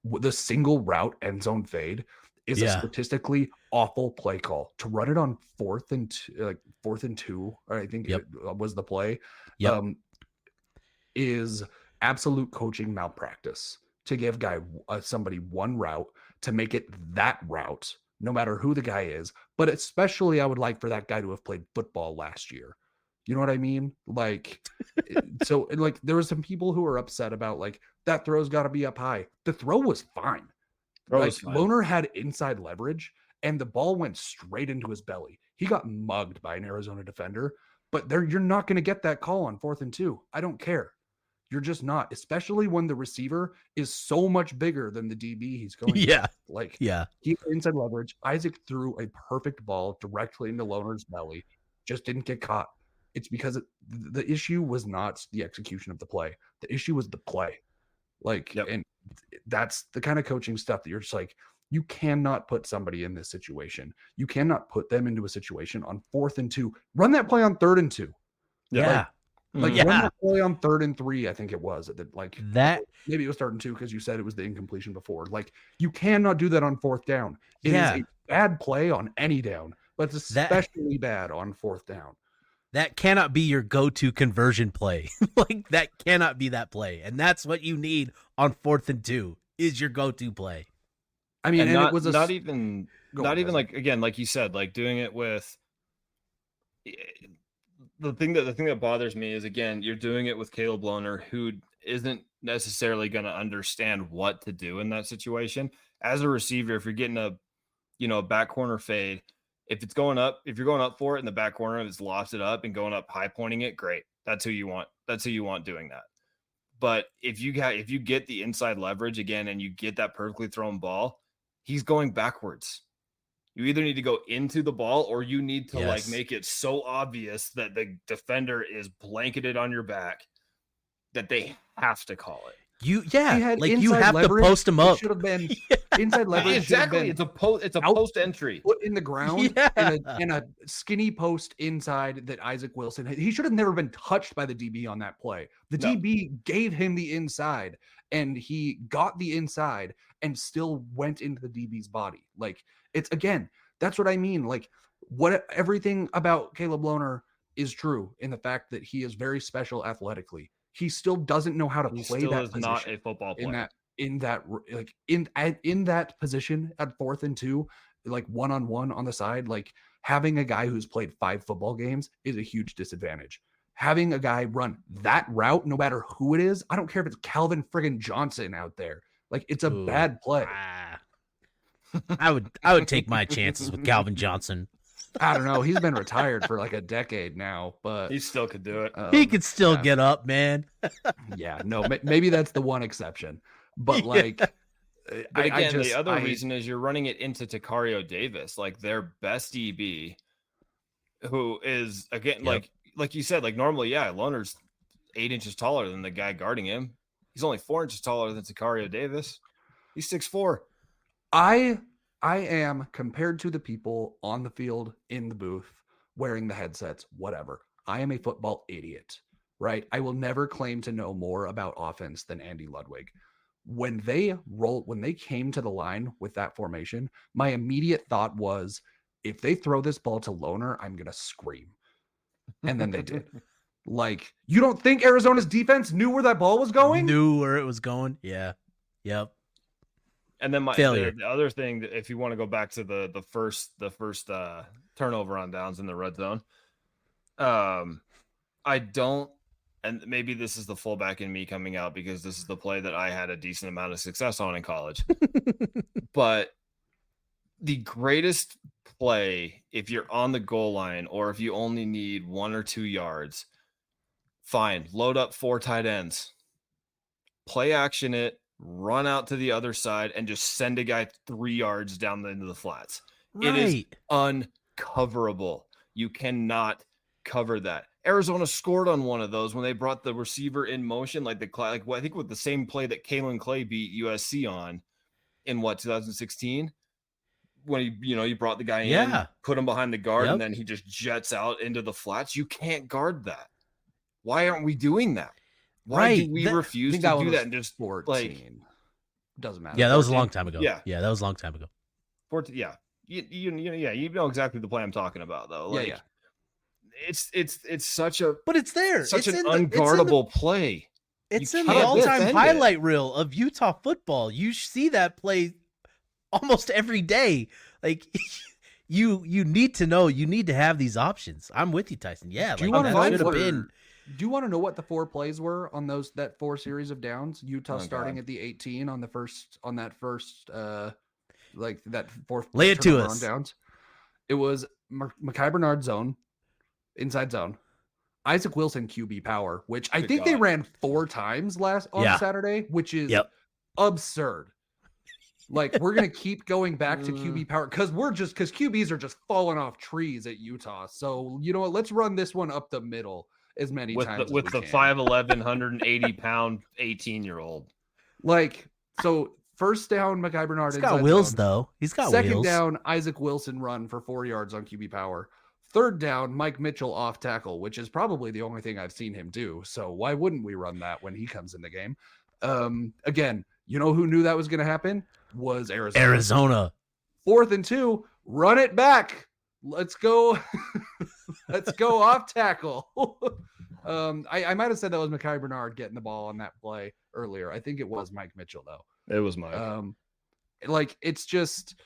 the single route end zone fade is a statistically awful play call. To run it on 4th and 2, or I think it was the play, is absolute coaching malpractice. To give somebody one route, to make it that route, no matter who the guy is, but especially I would like for that guy to have played football last year. You know what I mean? So there were some people who were upset about that throw's got to be up high. The throw was fine. Lohner had inside leverage and the ball went straight into his belly. He got mugged by an Arizona defender, but you're not going to get that call on 4th and 2. I don't care. You're just not, especially when the receiver is so much bigger than the DB he's going. He had inside leverage. Isaac threw a perfect ball directly into Lohner's belly, just didn't get caught. It's because the issue was not the execution of the play. The issue was the play. And that's the kind of coaching stuff that you're just you cannot put somebody in this situation. You cannot put them into a situation on 4th and 2. Run that play on 3rd and 2. Run that play on 3rd and 3, I think it was. That maybe it was 3rd and 2 because you said it was the incompletion before. You cannot do that on 4th down. It is a bad play on any down, but it's especially bad on 4th down. That cannot be your go-to conversion play. That cannot be that play. And that's what you need on 4th and 2 is your go-to play. I mean, and it was not even again, like you said, doing it with the thing that bothers me is, again, you're doing it with Caleb Lohner, who isn't necessarily going to understand what to do in that situation. As a receiver, if you're getting a back corner fade, if you're going up for it in the back corner and it's lofted up and going up high pointing it, great. That's who you want. That's who you want doing that. But if you get the inside leverage again and you get that perfectly thrown ball, he's going backwards. You either need to go into the ball or you need to make it so obvious that the defender is blanketed on your back that they have to call it. You have to post him up. Should have been inside leverage. Exactly. It's a post entry. Put in the ground in a skinny post inside that Isaac Wilson. He should have never been touched by the DB on that play. The DB gave him the inside and he got the inside and still went into the DB's body. It's, again, that's what I mean. Everything about Caleb Lohner is true in the fact that he is very special athletically. He still doesn't know how to play that position. Not a football player. In that position at 4th and 2, one-on-one on the side, having a guy who's played 5 football games is a huge disadvantage. Having a guy run that route, no matter who it is, I don't care if it's Calvin friggin' Johnson out there. Like, it's a Ooh. bad play. I would take my chances with Calvin Johnson. I don't know. He's been retired for like a decade now, but He still could do it. He could still yeah. get up, man. Yeah, no, maybe that's the one exception. But Yeah. like, But again, the other reason is you're running it into Takario Davis, like their best DB, who is again like you said, like normally, yeah, Lohner's 8 inches taller than the guy guarding him. He's only 4 inches taller than Takario Davis. He's 6'4". I am, compared to the people on the field, in the booth, wearing the headsets, whatever. I am a football idiot, right? I will never claim to know more about offense than Andy Ludwig. When they came to the line with that formation, my immediate thought was, if they throw this ball to Lohner, I'm going to scream. And then they did. Like, you don't think Arizona's defense knew where that ball was going? Knew where it was going. Yeah. Yep. And then Failure. the other thing, that if you want to go back to the first turnover on downs in the red zone, I don't, and maybe this is the fullback in me coming out because this is the play that I had a decent amount of success on in college. But the greatest play, if you're on the goal line or if you only need 1 or 2 yards, fine, load up 4 tight ends, play action it, run out to the other side, and just send a guy 3 yards down into the flats. Right. It is uncoverable. You cannot cover that. Arizona scored on one of those when they brought the receiver in motion, I think with the same play that Kalen Clay beat USC on in 2016, when you brought the guy in, put him behind the guard, and then he just jets out into the flats. You can't guard that. Why aren't we doing that? Why do we refuse to do that? And just 14. Doesn't matter. Yeah, that was a long time ago. Yeah, that was a long time ago. 14. Yeah, you know exactly the play I'm talking about, though. Like, yeah. It's such a, but it's there. Such an unguardable play. It's in the all-time highlight reel of Utah football. You see that play almost every day. Like, you need to know. You need to have these options. I'm with you, Tyson. Yeah, Do you want to know what the 4 plays were on that 4 series of downs? Utah starting at the 18 on that first that fourth. Lay it to us. On downs. It was Mekhi Bernard zone, inside zone. Isaac Wilson QB power, which I think they ran 4 times on Saturday, which is absurd. Like, we're going to keep going back to QB power because QBs are just falling off trees at Utah. So, you know what? Let's run this one up the middle as many times with the 5'11", 180-pound 18-year-old. Like, so first down, Mekhi Bernard. He's got wheels, though. He's got Second wheels. down, Isaac Wilson run for 4 yards on QB power. Third down, Mike Mitchell off tackle, which is probably the only thing I've seen him do. So why wouldn't we run that when he comes in the game? Again, you know who knew that was going to happen? Was Arizona. 4th and 2, run it back. Let's go. Let's go off tackle. I might have said that was Mekhi Bernard getting the ball on that play earlier. I think it was Mike Mitchell, though. It was Mike. Like, it's just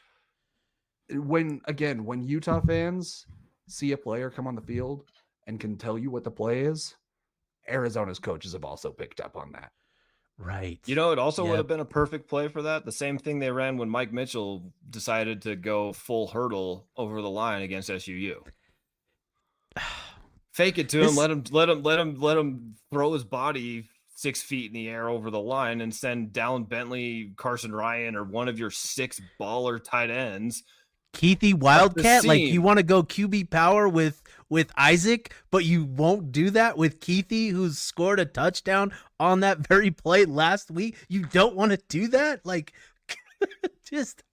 when Utah fans see a player come on the field and can tell you what the play is, Arizona's coaches have also picked up on that. Right. It also would have been a perfect play for that. The same thing they ran when Mike Mitchell decided to go full hurdle over the line against SUU. Fake it to him, let him throw his body 6 feet in the air over the line and send Dallin Bentley, Carson Ryan, or one of your 6 baller tight ends. Keithy Wildcat, like, you want to go QB power with Isaac, but you won't do that with Keithy, who's scored a touchdown on that very play last week. You don't want to do that? Like,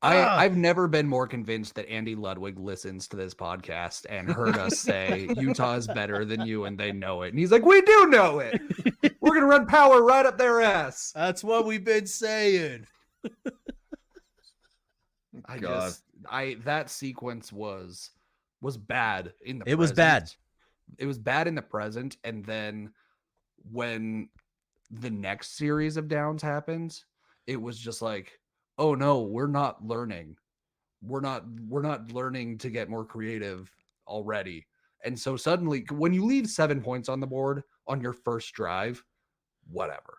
I've never been more convinced that Andy Ludwig listens to this podcast and heard us say Utah is better than you and they know it. And he's like, we do know it. We're going to run power right up their ass. That's what we've been saying. That sequence was bad in the present. It was bad. It was bad in the present. And then when the next series of downs happened, it was just like, oh no, we're not learning. We're not learning to get more creative already. And so suddenly when you leave 7 points on the board on your first drive, whatever.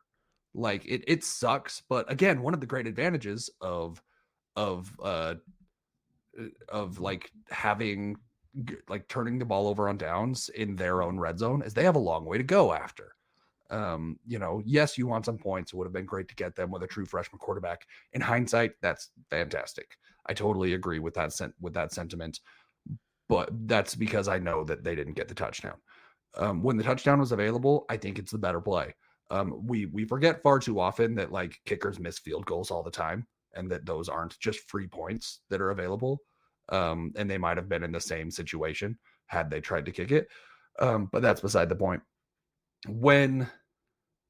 Like it sucks, but again, one of the great advantages of like having like turning the ball over on downs in their own red zone is they have a long way to go after. Yes, you want some points. It would have been great to get them with a true freshman quarterback. In hindsight, that's fantastic. I totally agree with that sentiment, but that's because I know that they didn't get the touchdown. When the touchdown was available, I think it's the better play. We forget far too often that like kickers miss field goals all the time, and that those aren't just free points that are available. And they might have been in the same situation had they tried to kick it. But that's beside the point. When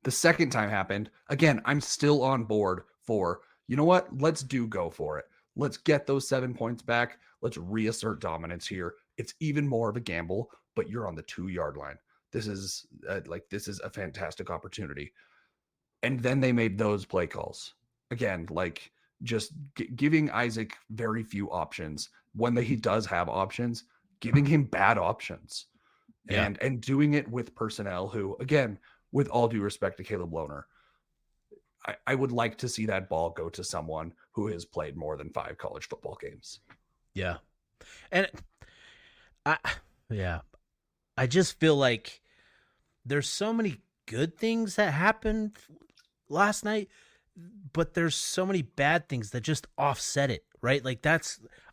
the second time happened, again, I'm still on board for, you know what? Let's go for it. Let's get those 7 points back. Let's reassert dominance here. It's even more of a gamble, but you're on the 2-yard line. This is a fantastic opportunity. And then they made those play calls. Again, like just giving Isaac very few options. When he does have options, giving him bad options. Yeah. And doing it with personnel who, again, with all due respect to Caleb Lohner, I would like to see that ball go to someone who has played more than 5 college football games. Yeah. And I just feel like there's so many good things that happened last night, but there's so many bad things that just offset it, right? Like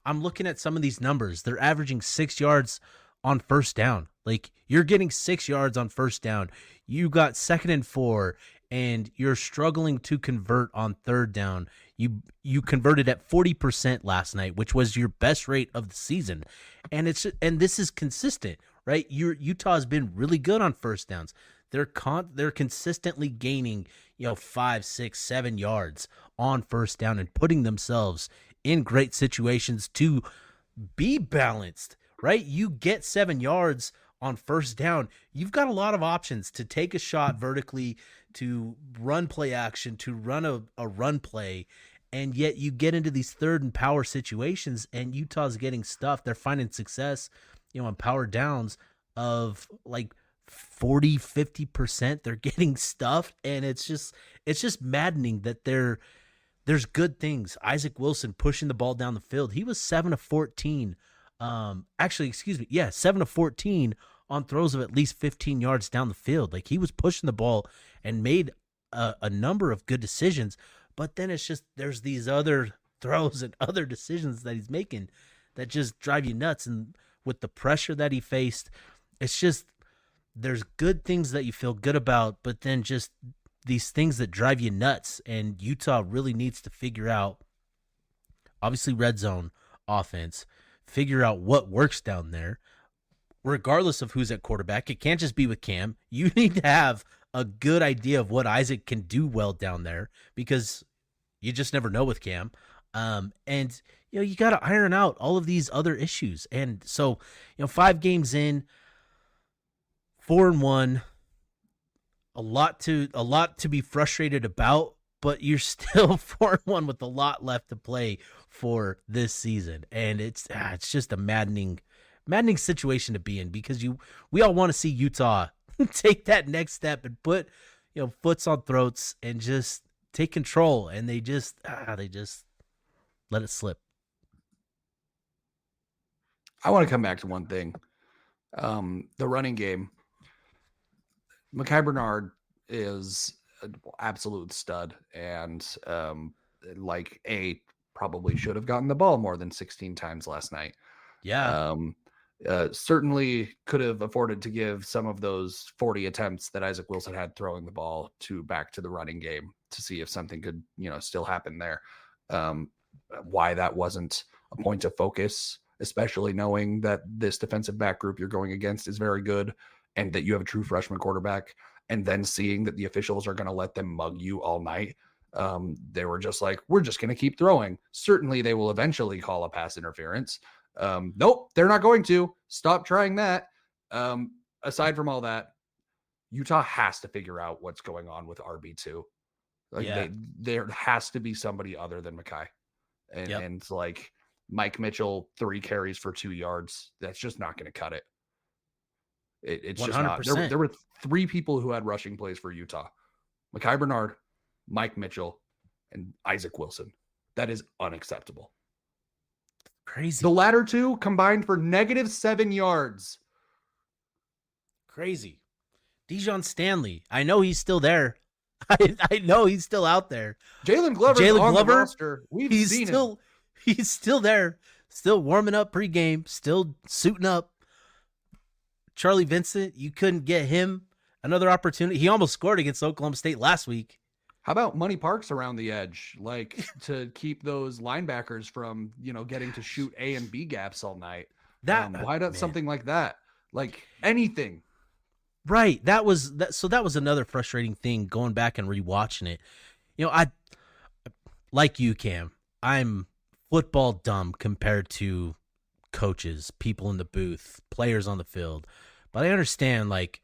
I'm looking at some of these numbers. They're averaging 6 yards on first down. Like you're getting 6 yards on first down. You got 2nd and 4, and you're struggling to convert on third down. You converted at 40% last night, which was your best rate of the season. And this is consistent, right? Utah's been really good on first downs. They're consistently gaining, 5, 6, 7 yards on first down and putting themselves in great situations to be balanced, right? You get 7 yards on first down. You've got a lot of options to take a shot vertically, to run play action, to run a run play. And yet you get into these third and power situations, and Utah's getting stuff. They're finding success, on power downs of like 40, 50%. They're getting stuffed, and it's just maddening that there's good things. Isaac Wilson pushing the ball down the field. He was 7 of 14. 7 of 14 on throws of at least 15 yards down the field. Like he was pushing the ball and made a number of good decisions. But then it's just there's these other throws and other decisions that he's making that just drive you nuts. And with the pressure that he faced, it's just there's good things that you feel good about, but then just these things that drive you nuts. And Utah really needs to figure out, obviously, red zone offense, figure out what works down there, regardless of who's at quarterback. It can't just be with Cam. You need to have a good idea of what Isaac can do well down there, because you just never know with Cam. And you got to iron out all of these other issues. And so, 5 games in, 4-1, a lot to be frustrated about, but you're still 4-1 with a lot left to play for this season. And it's just a maddening situation to be in, because we all want to see Utah take that next step and put foots on throats and just take control, and they just let it slip. I want to come back to one thing. The running game. Mekhi Bernard is an absolute stud, and probably should have gotten the ball more than 16 times last night. Yeah. Certainly could have afforded to give some of those 40 attempts that Isaac Wilson had throwing the ball back to the running game to see if something could, still happen there. Why that wasn't a point of focus, especially knowing that this defensive back group you're going against is very good, and that you have a true freshman quarterback, and then seeing that the officials are going to let them mug you all night. They were just like, we're just going to keep throwing. Certainly they will eventually call a pass interference. Nope, they're not going to. Stop trying that. Aside from all that, Utah has to figure out what's going on with RB2. There has to be somebody other than Mekhi. And like Mike Mitchell, 3 carries for 2 yards. That's just not going to cut it. It's 100%. Just not. There were 3 people who had rushing plays for Utah: Mekhi Bernard, Mike Mitchell, and Isaac Wilson. That is unacceptable. Crazy. The latter two combined for -7 yards. Crazy. Dijon Stanley. I know he's still there. I know he's still out there. Jalen Glover's on the roster. We've seen him. He's still there. Still warming up pregame. Still suiting up. Charlie Vincent, you couldn't get him another opportunity. He almost scored against Oklahoma State last week. How about Money Parks around the edge, like to keep those linebackers from, getting to shoot A and B gaps all night? Why not something like that? Like anything. Right. That was another frustrating thing going back and rewatching it. I like you, Cam. I'm football dumb compared to coaches, people in the booth, players on the field. But I understand, like,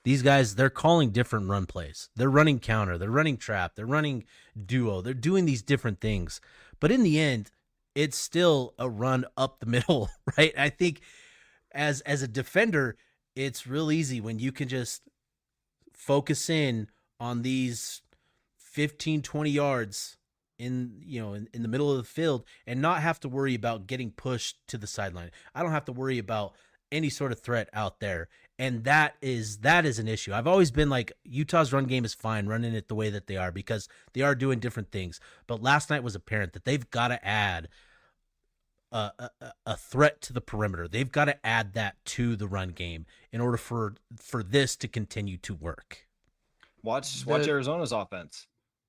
these guys, they're calling different run plays. They're running counter. They're running trap. They're running duo. They're doing these different things. But in the end, it's still a run up the middle, right? I think as a defender, it's real easy when you can just focus in on these 15, 20 yards in the middle of the field and not have to worry about getting pushed to the sideline. I don't have to worry about any sort of threat out there. And that is an issue. I've always been like, Utah's run game is fine running it the way that they are because they are doing different things. But last night was apparent that they've got to add a threat to the perimeter. They've got to add that to the run game in order for this to continue to work. Watch Arizona's offense.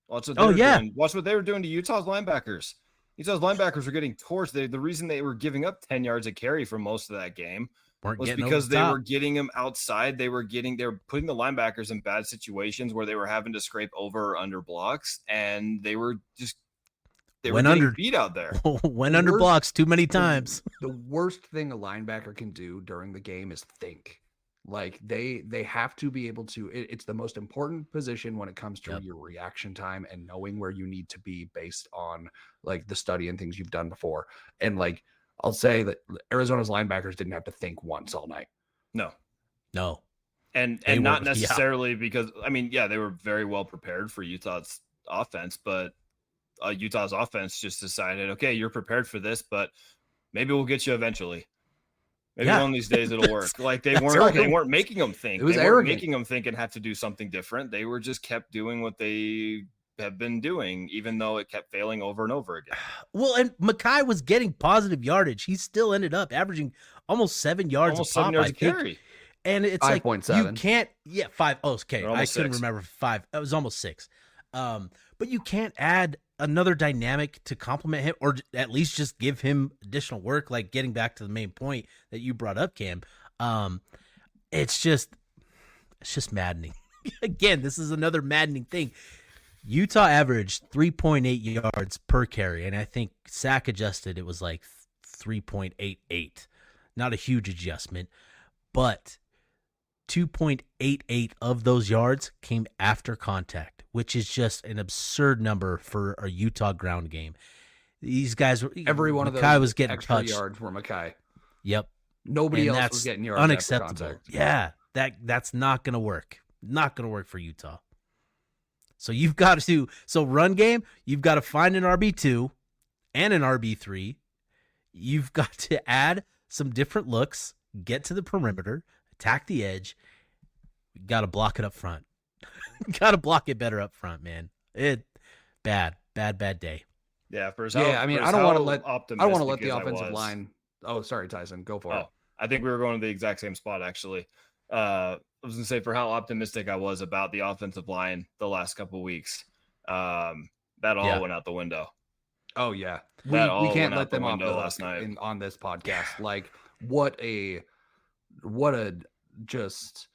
Watch what they were doing to Utah's linebackers. Utah's linebackers were getting torched. The reason they were giving up 10 yards of carry for most of that game was because they were getting them outside. They were putting the linebackers in bad situations where they were having to scrape over or under blocks, and they were getting beat out there. Went under blocks too many times. The worst thing a linebacker can do during the game is think. Like they have to be able to. It's the most important position when it comes to your reaction time and knowing where you need to be based on like the study and things you've done before. And like I'll say that Arizona's linebackers didn't have to think once all night. No. And not necessarily because they were very well prepared for Utah's offense, but Utah's offense just decided, okay, you're prepared for this, but maybe we'll get you eventually. Maybe one of these days it'll work. Like they weren't making them think. It was they weren't making them think and have to do something different. They were just kept doing what they have been doing, even though it kept failing over and over again. Well, and Makai was getting positive yardage. He still ended up averaging almost 7 yards a pop, I think. Carry. And it's 5.7. You can't. Yeah, 5. Oh, okay. I couldn't 6. remember 5. It was almost 6. But you can't add another dynamic to complement him, or at least just give him additional work. Like getting back to the main point that you brought up, Cam. It's just maddening. Again, this is another maddening thing. Utah averaged 3.8 yards per carry, and I think sack adjusted it was like 3.88. Not a huge adjustment, but 2.88 of those yards came after contact, which is just an absurd number for a Utah ground game. These guys were every one of those was getting extra touched. Yards were Makai. Yep. Nobody else was getting yards. Unacceptable. Yeah, that's not gonna work. Not gonna work for Utah. So you've got to run game, you've got to find an RB2 and an RB3. You've got to add some different looks, get to the perimeter, attack the edge. Got to block it up front. Got to block it better up front, man. Bad day. Yeah, I don't want to let the offensive line. Oh, sorry, Tyson, go for it. I think we were going to the exact same spot actually. I was gonna say for how optimistic I was about the offensive line the last couple of weeks. That all went out the window. Oh yeah, we can't let them off the last night on this podcast. Like what a just,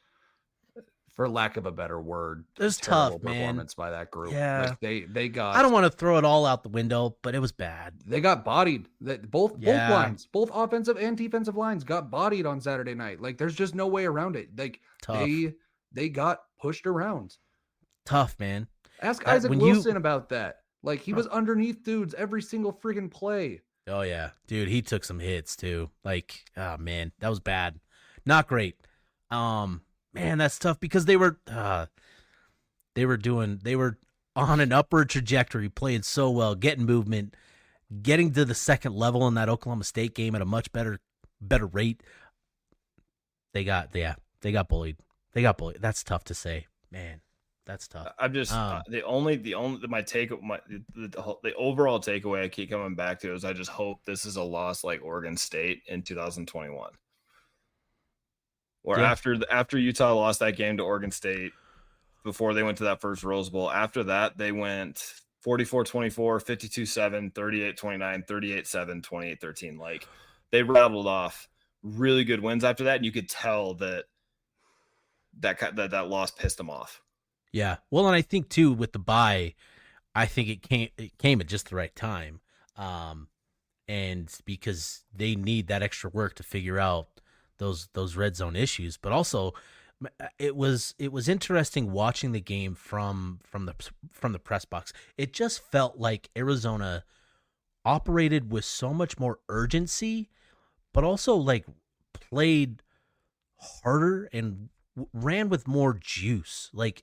for lack of a better word, it was tough, man. Performance by that group. Yeah, like they got. I don't want to throw it all out the window, but it was bad. They got bodied. Both lines, both offensive and defensive lines, got bodied on Saturday night. Like there's just no way around it. Like tough. They got pushed around. Tough, man. Ask Isaac Wilson about that. Like he was underneath dudes every single freaking play. Oh yeah, dude, he took some hits too. Like, oh man, that was bad. Not great. Man, that's tough because they were on an upward trajectory, playing so well, getting movement, getting to the second level in that Oklahoma State game at a much better rate. They got bullied. They got bullied. That's tough to say, man. That's tough. I'm just the overall takeaway I keep coming back to is I just hope this is a loss like Oregon State in 2021, where after Utah lost that game to Oregon State before they went to that first Rose Bowl. After that, they went 44-24, 52-7, 38-29, 38-7, 28-13. Like they rattled off really good wins after that, and you could tell that loss pissed them off. Yeah. Well, and I think too with the bye, I think it came at just the right time. And because they need that extra work to figure out those red zone issues, but also it was interesting watching the game from the press box. It just felt like Arizona operated with so much more urgency, but also like played harder and ran with more juice. Like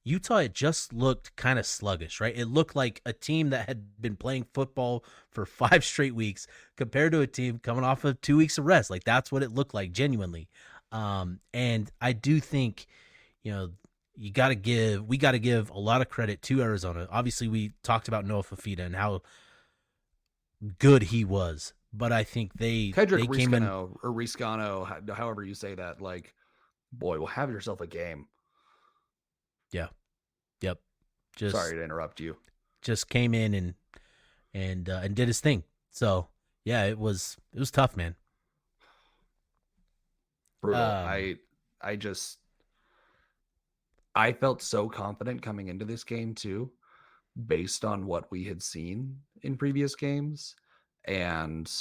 Utah, it just looked kind of sluggish, right? It looked like a team that had been playing football for 5 straight weeks compared to a team coming off of 2 weeks of rest. Like that's what it looked like, genuinely. And I do think, we got to give a lot of credit to Arizona. Obviously, we talked about Noah Fifita and how good he was, but I think they came in, or Riscano, however you say that. Like, boy, well, have yourself a game. Yeah. Yep. Just sorry to interrupt you. Just came in and did his thing. So yeah, it was tough, man. Brutal. I felt so confident coming into this game too, based on what we had seen in previous games. And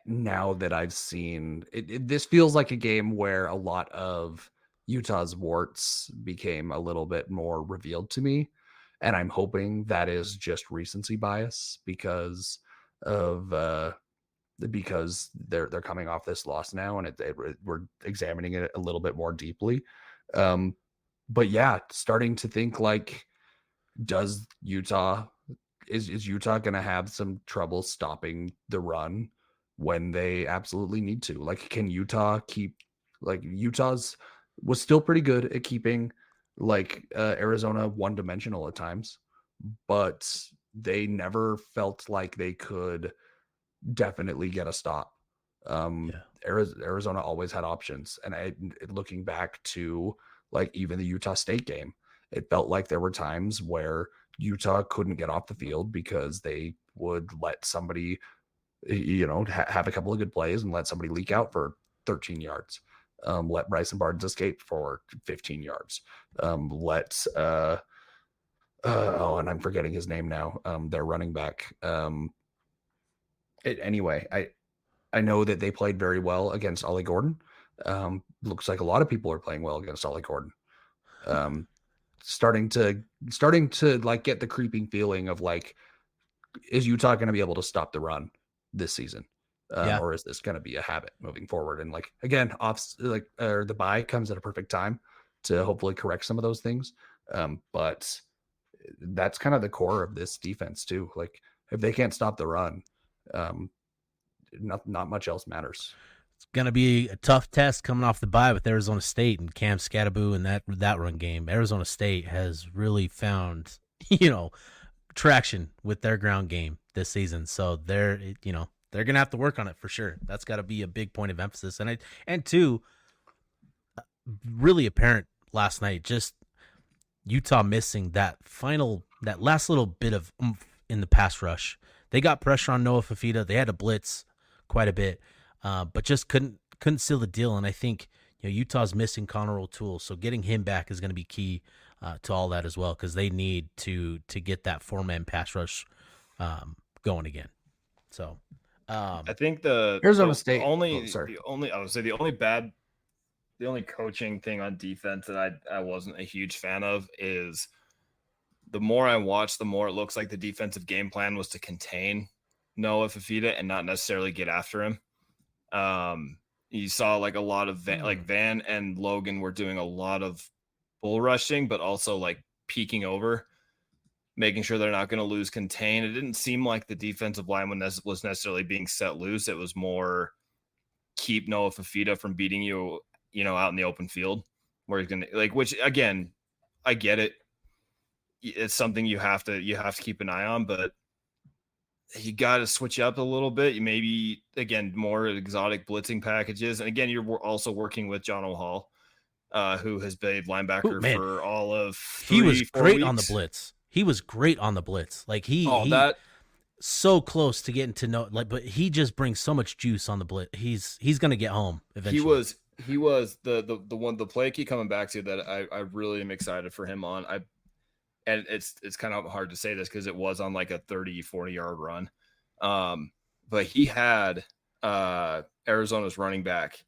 now that I've seen it, this feels like a game where a lot of Utah's warts became a little bit more revealed to me. And I'm hoping that is just recency bias because they're coming off this loss now, and we're examining it a little bit more deeply. But yeah, starting to think like, is Utah going to have some trouble stopping the run when they absolutely need to? Like, can Utah Utah's was still pretty good at keeping Arizona one-dimensional at times, but they never felt like they could definitely get a stop. Arizona always had options, and looking back to even the Utah State game, it felt like there were times where Utah couldn't get off the field because they would let somebody, have a couple of good plays and let somebody leak out for 13 yards. Let Bryson Barnes escape for 15 yards. And I'm forgetting his name now. Their running back. Anyway, I know that they played very well against Ollie Gordon. Looks like a lot of people are playing well against Ollie Gordon. Starting to get the creeping feeling of is Utah going to be able to stop the run this season? Or is this going to be a habit moving forward? And again, the bye comes at a perfect time to hopefully correct some of those things. But that's kind of the core of this defense too. If they can't stop the run, not much else matters. It's going to be a tough test coming off the bye with Arizona State and Cam Scatterbo and that run game. Arizona State has really found, traction with their ground game this season. So they're going to have to work on it for sure. That's got to be a big point of emphasis. And two, really apparent last night, just Utah missing that last little bit of oomph in the pass rush. They got pressure on Noah Fifita. They had to blitz quite a bit, but just couldn't seal the deal. And I think Utah's missing Connor O'Toole, so getting him back is going to be key to all that as well, because they need to get that 4-man pass rush going again. So I think the Arizona State the only coaching thing on defense that I wasn't a huge fan of is the more I watch, the more it looks like the defensive game plan was to contain Noah Fifita and not necessarily get after him. You saw a lot of Van and Logan were doing a lot of bull rushing, but also peeking over making sure they're not going to lose contain. It didn't seem like the defensive line was necessarily being set loose. It was more keep Noah Fifita from beating you, out in the open field where he's going to which again, I get it. It's something you have to keep an eye on, but you got to switch up a little bit. You maybe, again, more exotic blitzing packages. And again, you're also working with John O'Hall, who has played linebacker for all of he was great weeks. on the blitz. He was great on the blitz. Like he so close to getting to know, but he just brings so much juice on the blitz. He's going to get home eventually. He was the play I keep coming back to that I really am excited for him on. And it's kind of hard to say this because it was on like a 30-40 yard run. But he had Arizona's running back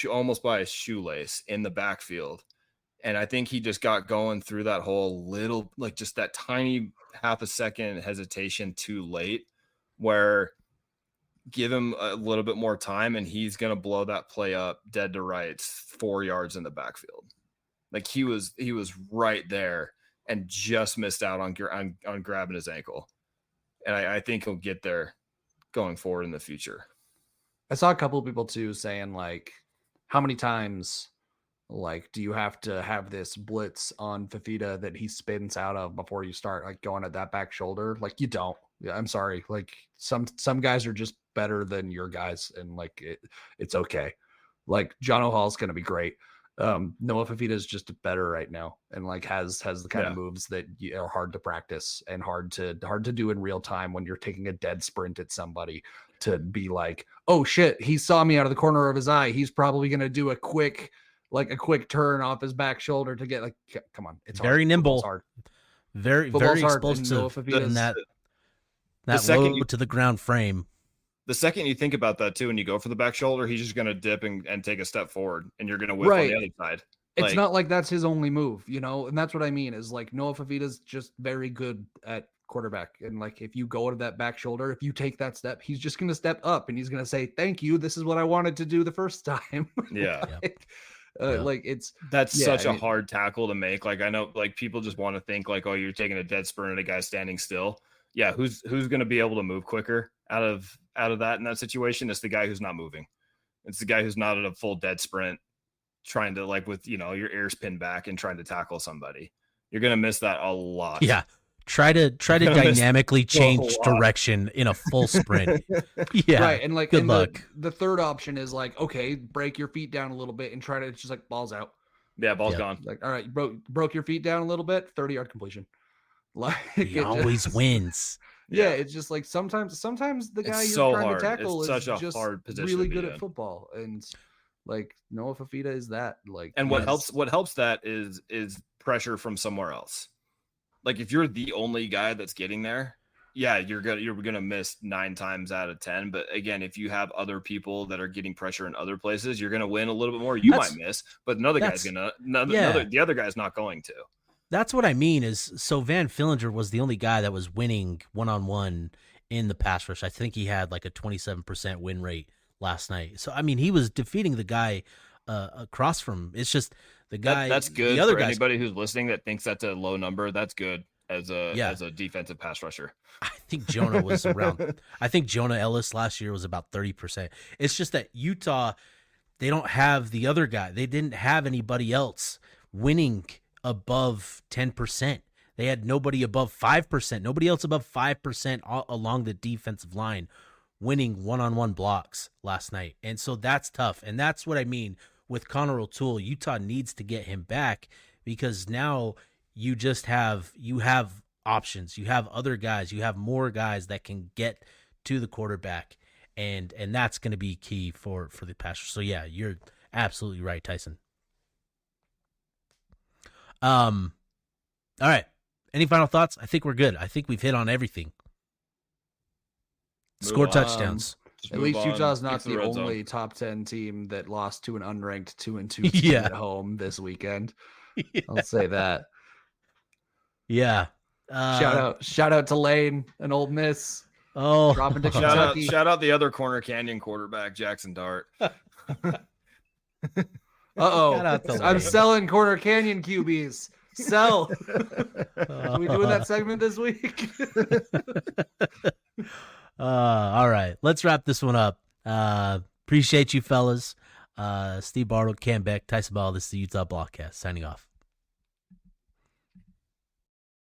almost by a shoelace in the backfield. And I think he just got going through that whole little, like just that tiny half a second hesitation too late, where give him a little bit more time and he's going to blow that play up dead to rights 4 yards in the backfield. Like he was right there and just missed out on grabbing his ankle. And I think he'll get there going forward in the future. I saw a couple of people too saying like, how many times like do you have to have this blitz on Fifita that he spins out of before you start like going at that back shoulder? Like you don't. Yeah, I'm sorry. Like some guys are just better than your guys, and like it's okay. Like John O'Hall's gonna be great. Noah Fifita is just better right now, and like has the kind of moves that are hard to practice and hard to do in real time when you're taking a dead sprint at somebody to be like, oh shit, he saw me out of the corner of his eye. He's probably gonna do a quick turn off his back shoulder to get like, come on, it's very hard. nimble, hard. very explosive in that low to the ground frame. The second you think about that too, and you go for the back shoulder, he's just going to dip and take a step forward, and you're going to whip on the other side. It's not like that's his only move, and that's what I mean is like Noah Fifita's just very good at quarterback. And like, if you go to that back shoulder, if you take that step, he's just going to step up and he's going to say, thank you. This is what I wanted to do the first time. Yeah. Like that's such a hard tackle to make. Like I know like people just want to think like, oh, you're taking a dead sprint at a guy standing still. Yeah. Who's going to be able to move quicker out of that in that situation? It's the guy who's not moving. It's the guy who's not at a full dead sprint trying to like with, your ears pinned back and trying to tackle somebody. You're going to miss that a lot. Yeah. Try to dynamically change direction in a full sprint. Yeah. Right. And like, good luck. The third option is like, okay, break your feet down a little bit and try to just like balls out. Yeah. Ball's gone. Like, all right, you broke your feet down a little bit, 30-yard completion. Like he always wins. Yeah, it's just like sometimes the guy you're trying to tackle is such a just hard position really good at football, and like Noah Fifita is that. Like, and what helps that is pressure from somewhere else. Like if you're the only guy that's getting there, yeah, you're gonna miss 9 times out of 10. But again, if you have other people that are getting pressure in other places, you're gonna win a little bit more. You might miss, but the other guy's not going to. That's what I mean is, so Van Fillinger was the only guy that was winning one-on-one in the pass rush. I think he had like a 27% win rate last night. So, I mean, he was defeating the guy across from. It's just the guy. That's good the other for guys, anybody who's listening that thinks that's a low number. That's good as a defensive pass rusher. I think Jonah was around. I think Jonah Ellis last year was about 30%. It's just that Utah, they don't have the other guy. They didn't have anybody else winning above 10%. They had nobody above 5%. Nobody else above 5% along the defensive line winning one-on-one blocks last night. And so that's tough. And that's what I mean with Connor O'Toole. Utah needs to get him back because now you have options. You have other guys. You have more guys that can get to the quarterback. And that's going to be key for the pass rush. So yeah, you're absolutely right, Tyson. All right. Any final thoughts? I think we're good. I think we've hit on everything. Score touchdowns. At least Utah's not the only top 10 team that lost to an unranked 2-2 team at home this weekend. Yeah. I'll say that. Yeah. Shout out to Lane and Ole Miss. Oh, dropping to Kentucky. Shout out the other Corner Canyon quarterback, Jackson Dart. I'm selling Corner Canyon QBs. Sell. Are we doing that segment this week? All right, let's wrap this one up. Appreciate you fellas. Steve Bartle, Cam Beck, Tyson Ball. This is the Utah Blockcast signing off.